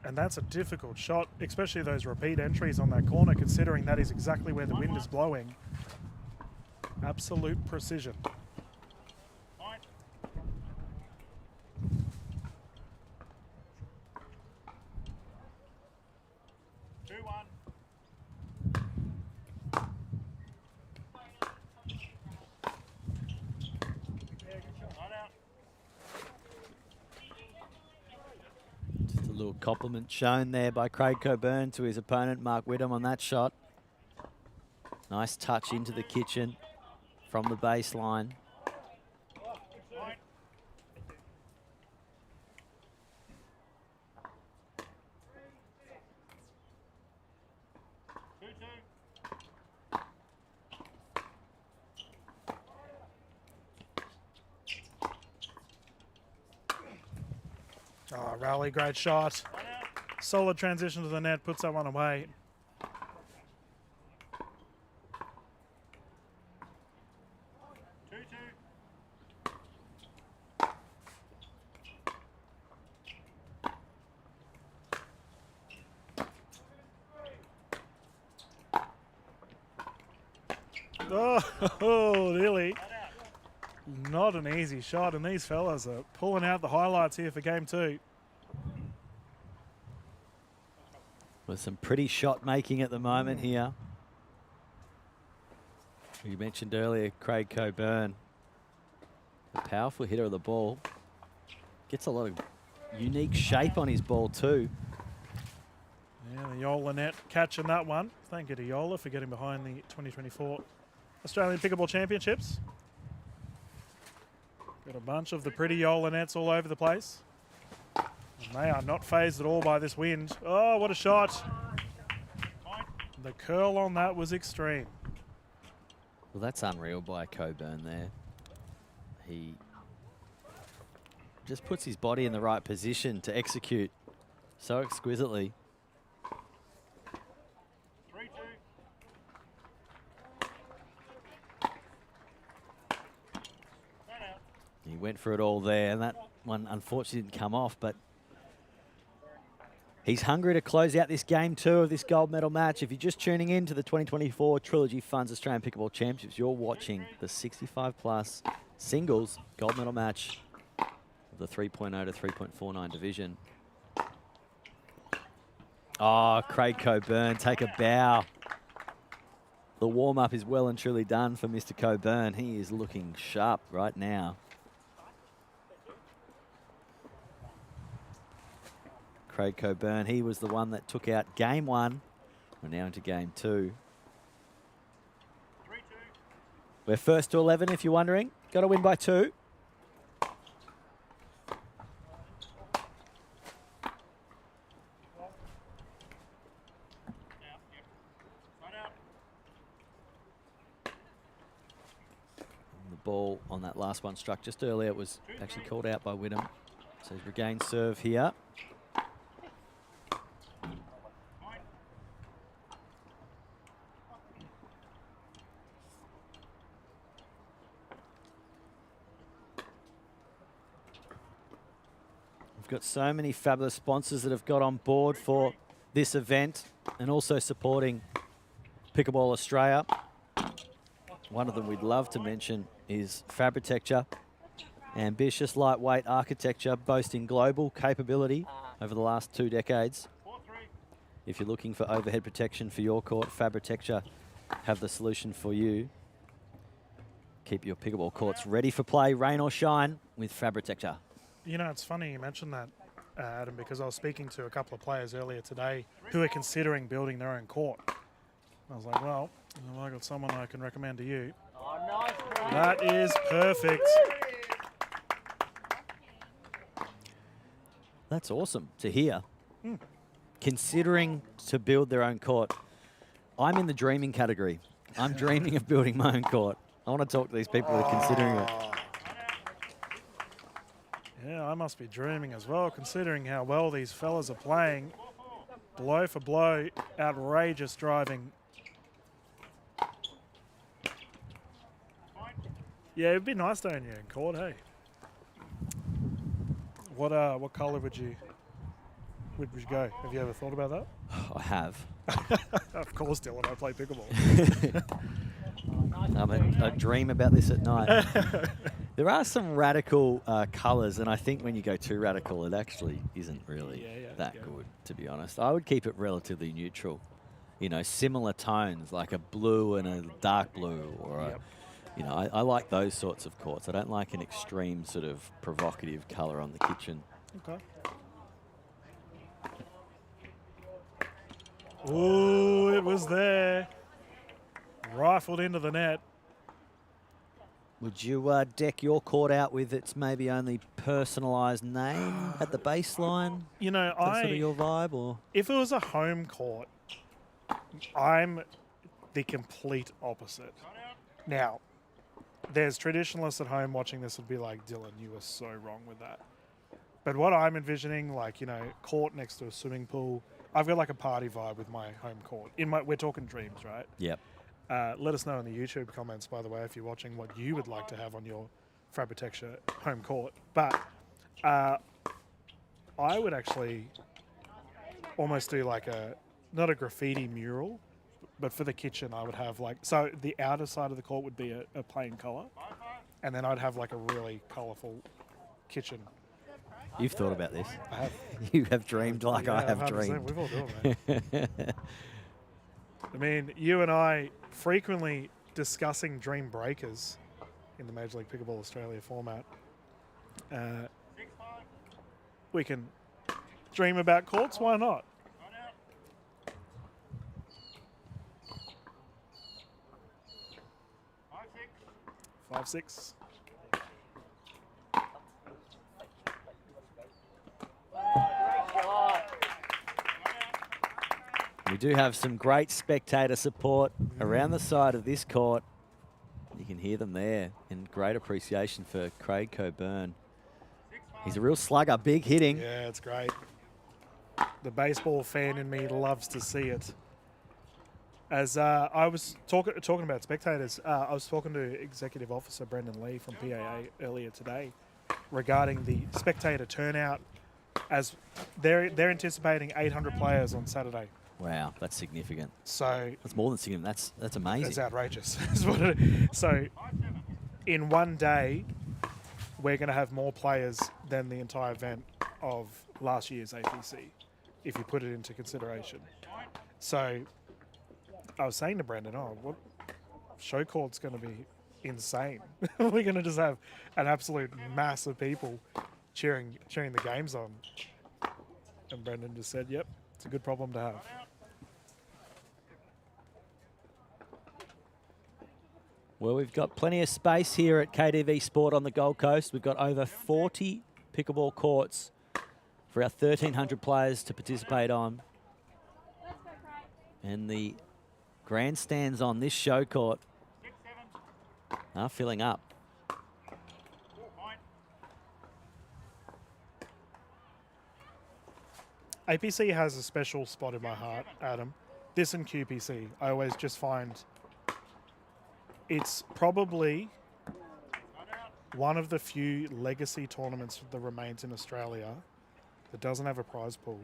Speaker 1: And that's a difficult shot, especially those repeat entries on that corner, considering that is exactly where the wind is blowing. Absolute precision.
Speaker 2: Compliment shown there by Craig Coburn to his opponent, Mark Whittam, on that shot. Nice touch into the kitchen from the baseline.
Speaker 1: Oh, Rowley, great shot. Solid transition to the net, puts that one away. Oh, really? Not an easy shot, and these fellas are pulling out the highlights here for game two.
Speaker 2: With some pretty shot making at the moment here. You mentioned earlier Craig Coburn, a powerful hitter of the ball. Gets a lot of unique shape on his ball too.
Speaker 1: Yeah, the Yola net catching that one. Thank you to Yola for getting behind the 2024 Australian Pickleball Championships. Got a bunch of the pretty Yola nets all over the place. And they are not phased at all by this wind. Oh, what a shot. The curl on that was extreme.
Speaker 2: Well, that's unreal by Coburn there. He just puts his body in the right position to execute so exquisitely. He went for it all there, and that one unfortunately didn't come off, but he's hungry to close out this game two of this gold medal match. If you're just tuning in to the 2024 Trilogy Funds Australian Pickleball Championships, you're watching the 65+ singles gold medal match of the 3.0 to 3.49 division. Oh, Craig Coburn, take a bow. The warm-up is well and truly done for Mr. Coburn. He is looking sharp right now. Craig Coburn, he was the one that took out game one. We're now into game two. We're first to 11, if you're wondering. Got to win by 2. The ball on that last one struck just earlier. It was actually called out by Whittam. So he's regained serve here. Got so many fabulous sponsors that have got on board for this event and also supporting Pickleball Australia. One of them we'd love to mention is Fabrictecture. Ambitious lightweight architecture boasting global capability over the last 2 decades. If you're looking for overhead protection for your court, Fabrictecture have the solution for you. Keep your pickleball courts ready for play, rain or shine, with Fabrotector.
Speaker 1: You know, it's funny you mentioned that, Adam, because I was speaking to a couple of players earlier today who are considering building their own court. I was like, well, I got someone I can recommend to you. That is perfect.
Speaker 2: That's awesome to hear. Considering to build their own court. I'm in the dreaming category. I'm dreaming of building my own court. I want to talk to these people who are considering it.
Speaker 1: Yeah, I must be dreaming as well, considering how well these fellas are playing. Blow for blow, outrageous driving. Yeah, it'd be nice to own your own court, hey? What colour would you go? Have you ever thought about that?
Speaker 2: I have.
Speaker 1: Of course, Dylan, I play pickleball.
Speaker 2: I dream about this at night. There are some radical colours, and I think when you go too radical, it actually isn't really that good, to be honest. I would keep it relatively neutral. You know, similar tones, like a blue and a dark blue, or a, you know, I like those sorts of courts. I don't like an extreme sort of provocative colour on the kitchen.
Speaker 1: Okay. Ooh, it was there. Rifled into the net.
Speaker 2: Would you deck your court out with its maybe only personalised name at the baseline?
Speaker 1: You know,
Speaker 2: Is that sort of your vibe, or
Speaker 1: if it was a home court, I'm the complete opposite. Now, there's traditionalists at home watching this would be like, Dylan, you were so wrong with that. But what I'm envisioning, like, you know, court next to a swimming pool, I've got like a party vibe with my home court. We're talking dreams, right?
Speaker 2: Yep.
Speaker 1: Let us know in the YouTube comments, by the way, if you're watching, what you would like to have on your Fabrotector home court. But I would actually almost do like not a graffiti mural, but for the kitchen, I would have like, so the outer side of the court would be a plain colour, and then I'd have like a really colourful kitchen.
Speaker 2: You've thought about this.
Speaker 1: I have.
Speaker 2: You have dreamed like I have
Speaker 1: 100%.
Speaker 2: dreamed.
Speaker 1: We've all done it. I mean, you and I frequently discussing dream breakers in the Major League Pickleball Australia format. We can dream about courts, why not? Five, six.
Speaker 2: We do have some great spectator support around the side of this court. You can hear them there, and great appreciation for Craig Coburn. He's a real slugger, big hitting.
Speaker 1: Yeah, it's great. The baseball fan in me loves to see it. As I was talking about spectators, I was talking to Executive Officer Brendan Lee from PAA earlier today regarding the spectator turnout, as they're anticipating 800 players on Saturday.
Speaker 2: Wow, that's significant.
Speaker 1: So
Speaker 2: that's more than significant. That's amazing.
Speaker 1: That's outrageous. So in one day, we're going to have more players than the entire event of last year's APC, if you put it into consideration. So I was saying to Brendan, what show court's going to be insane. We're going to just have an absolute mass of people cheering the games on. And Brendan just said, yep, it's a good problem to have.
Speaker 2: Well, we've got plenty of space here at KDV Sport on the Gold Coast. We've got over 40 pickleball courts for our 1,300 players to participate on. And the grandstands on this show court are filling up.
Speaker 1: APC has a special spot in my heart, Adam. This and QPC, I always just find it's probably one of the few legacy tournaments that remains in Australia that doesn't have a prize pool,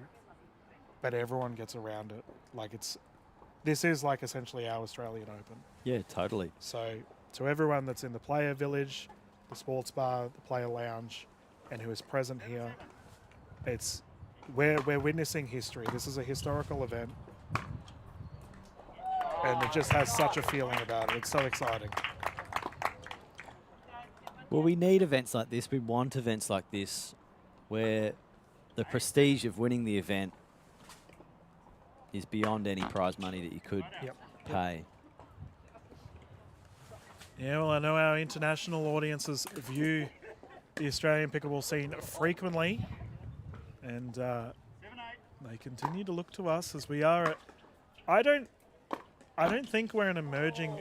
Speaker 1: but everyone gets around it. Like this is like essentially our Australian Open.
Speaker 2: Yeah, totally.
Speaker 1: So to everyone that's in the player village, the sports bar, the player lounge, and who is present here, we're witnessing history. This is a historical event, and it just has such a feeling about it. It's so exciting.
Speaker 2: Well, we need events like this. We want events like this where the prestige of winning the event is beyond any prize money that you could pay.
Speaker 1: Yeah, well, I know our international audiences view the Australian pickleball scene frequently, and they continue to look to us as we are. I don't think we're an emerging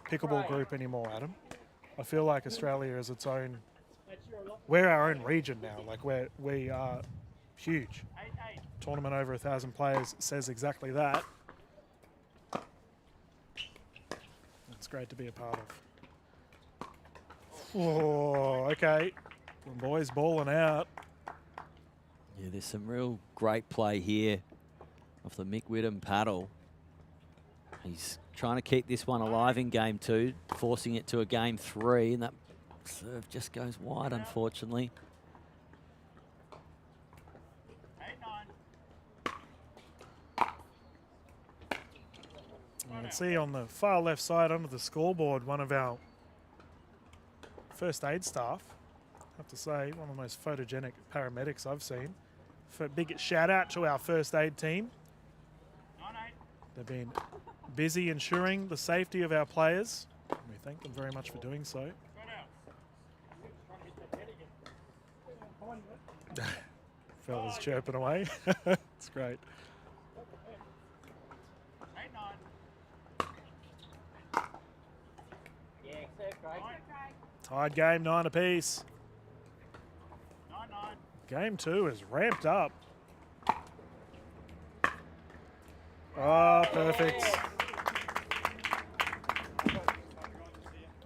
Speaker 1: pickleball group anymore, Adam. I feel like Australia is its own. We're our own region now. Like we are huge. Tournament over 1,000 players says exactly that. It's great to be a part of. Oh, okay. The boys balling out.
Speaker 2: Yeah, there's some real great play here off the Mick Whittam paddle. He's trying to keep this one alive in game 2, forcing it to a game 3, and that serve just goes wide, unfortunately.
Speaker 1: You can see on the far left side under the scoreboard one of our first aid staff. I have to say, one of the most photogenic paramedics I've seen. Big shout out to our first aid team. They've been busy ensuring the safety of our players. We thank them very much for doing so. Fellas chirping away. It's great. Tied game, 9 apiece. Game 2 is ramped up. Oh, perfect.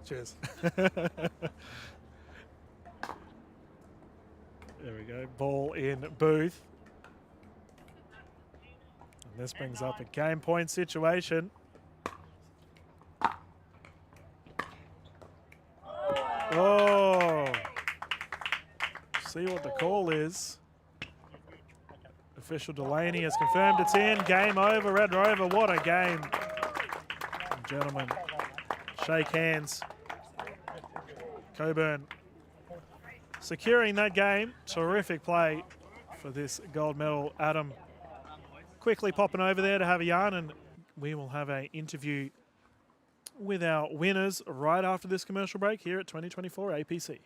Speaker 1: Cheers. There we go. Ball in Booth. And this brings up a game point situation. Oh. See what the call is. Official Delaney has confirmed it's in. Game over, Red Rover. What a game. Gentlemen, shake hands. Coburn securing that game. Terrific play for this gold medal. Adam quickly popping over there to have a yarn, and we will have an interview with our winners right after this commercial break here at 2024 APC.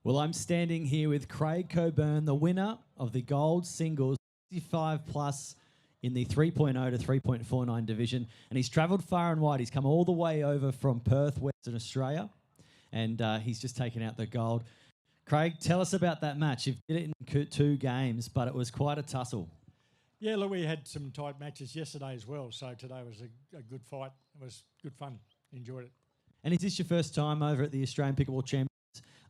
Speaker 5: Well, I'm standing here with Craig Coburn, the winner of the gold singles 65 plus in the 3.0 to 3.49 division. And he's travelled far and wide. He's come all the way over from Perth, Western Australia. And he's just taken out the gold. Craig, tell us about that match. You did it in 2 games, but it was quite a tussle.
Speaker 12: Yeah, look, we had some tight matches yesterday as well. So today was a good fight. It was good fun. Enjoyed it.
Speaker 5: And is this your first time over at the Australian Pickleball Championships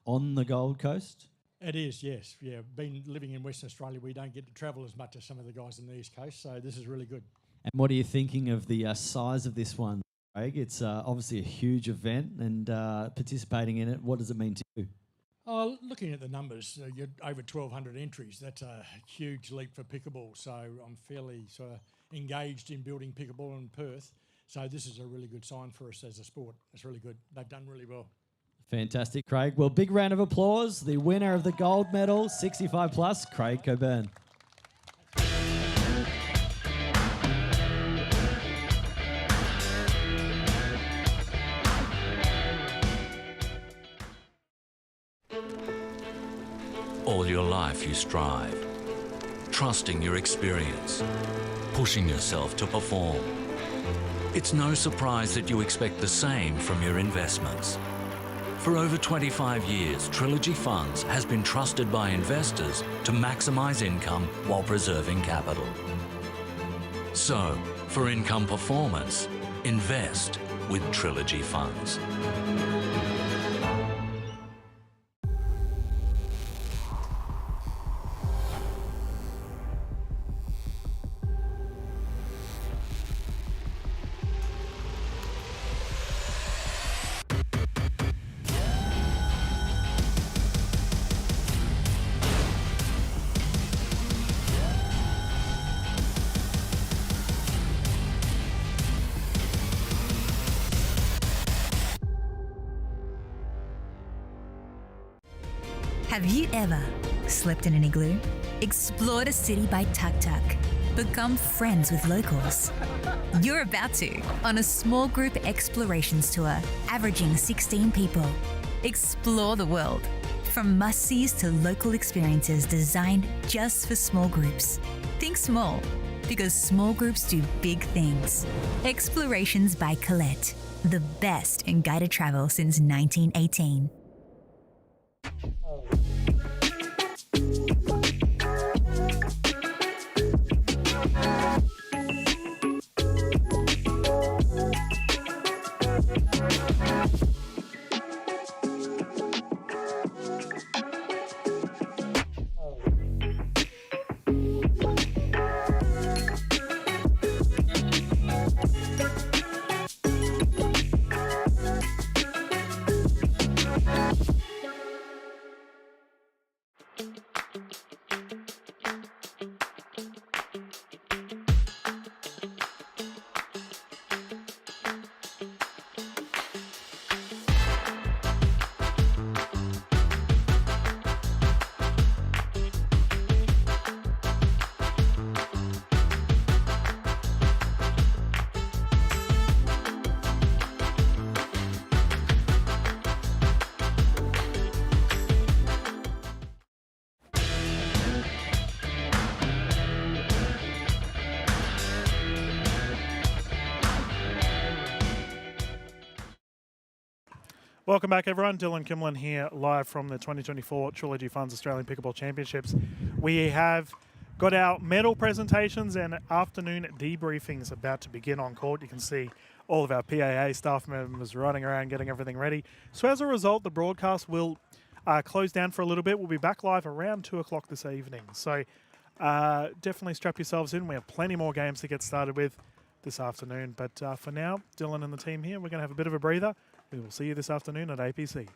Speaker 5: on the Gold Coast?
Speaker 12: It is, yes. Yeah, been living in Western Australia, we don't get to travel as much as some of the guys on the East Coast, so this is really good.
Speaker 5: And what are you thinking of the size of this one, Craig? It's obviously a huge event, and participating in it, what does it mean to you?
Speaker 12: Oh, looking at the numbers, you're over 1,200 entries. That's a huge leap for pickleball, so I'm fairly sort of engaged in building pickleball in Perth. So this is a really good sign for us as a sport. It's really good. They've done really well.
Speaker 5: Fantastic, Craig. Well, big round of applause. The winner of the gold medal, 65 plus, Craig Coburn.
Speaker 4: All your life you strive, trusting your experience, pushing yourself to perform. It's no surprise that you expect the same from your investments. For over 25 years, Trilogy Funds has been trusted by investors to maximise income while preserving capital. So, for income performance, invest with Trilogy Funds.
Speaker 7: Have you ever slept in an igloo? Explored a city by tuk-tuk? Become friends with locals? You're about to on a small group explorations tour, averaging 16 people. Explore the world, from must-sees to local experiences designed just for small groups. Think small, because small groups do big things. Explorations by Collette, the best in guided travel since 1918.
Speaker 1: Welcome back, everyone. Dylan Kimlin here, live from the 2024 Trilogy Funds Australian Pickleball Championships. We have got our medal presentations and afternoon debriefings about to begin on court. You can see all of our PAA staff members running around getting everything ready. So as a result, the broadcast will close down for a little bit. We'll be back live around 2 o'clock this evening. So definitely strap yourselves in. We have plenty more games to get started with this afternoon. But for now, Dylan and the team here, we're going to have a bit of a breather. We will see you this afternoon at APC.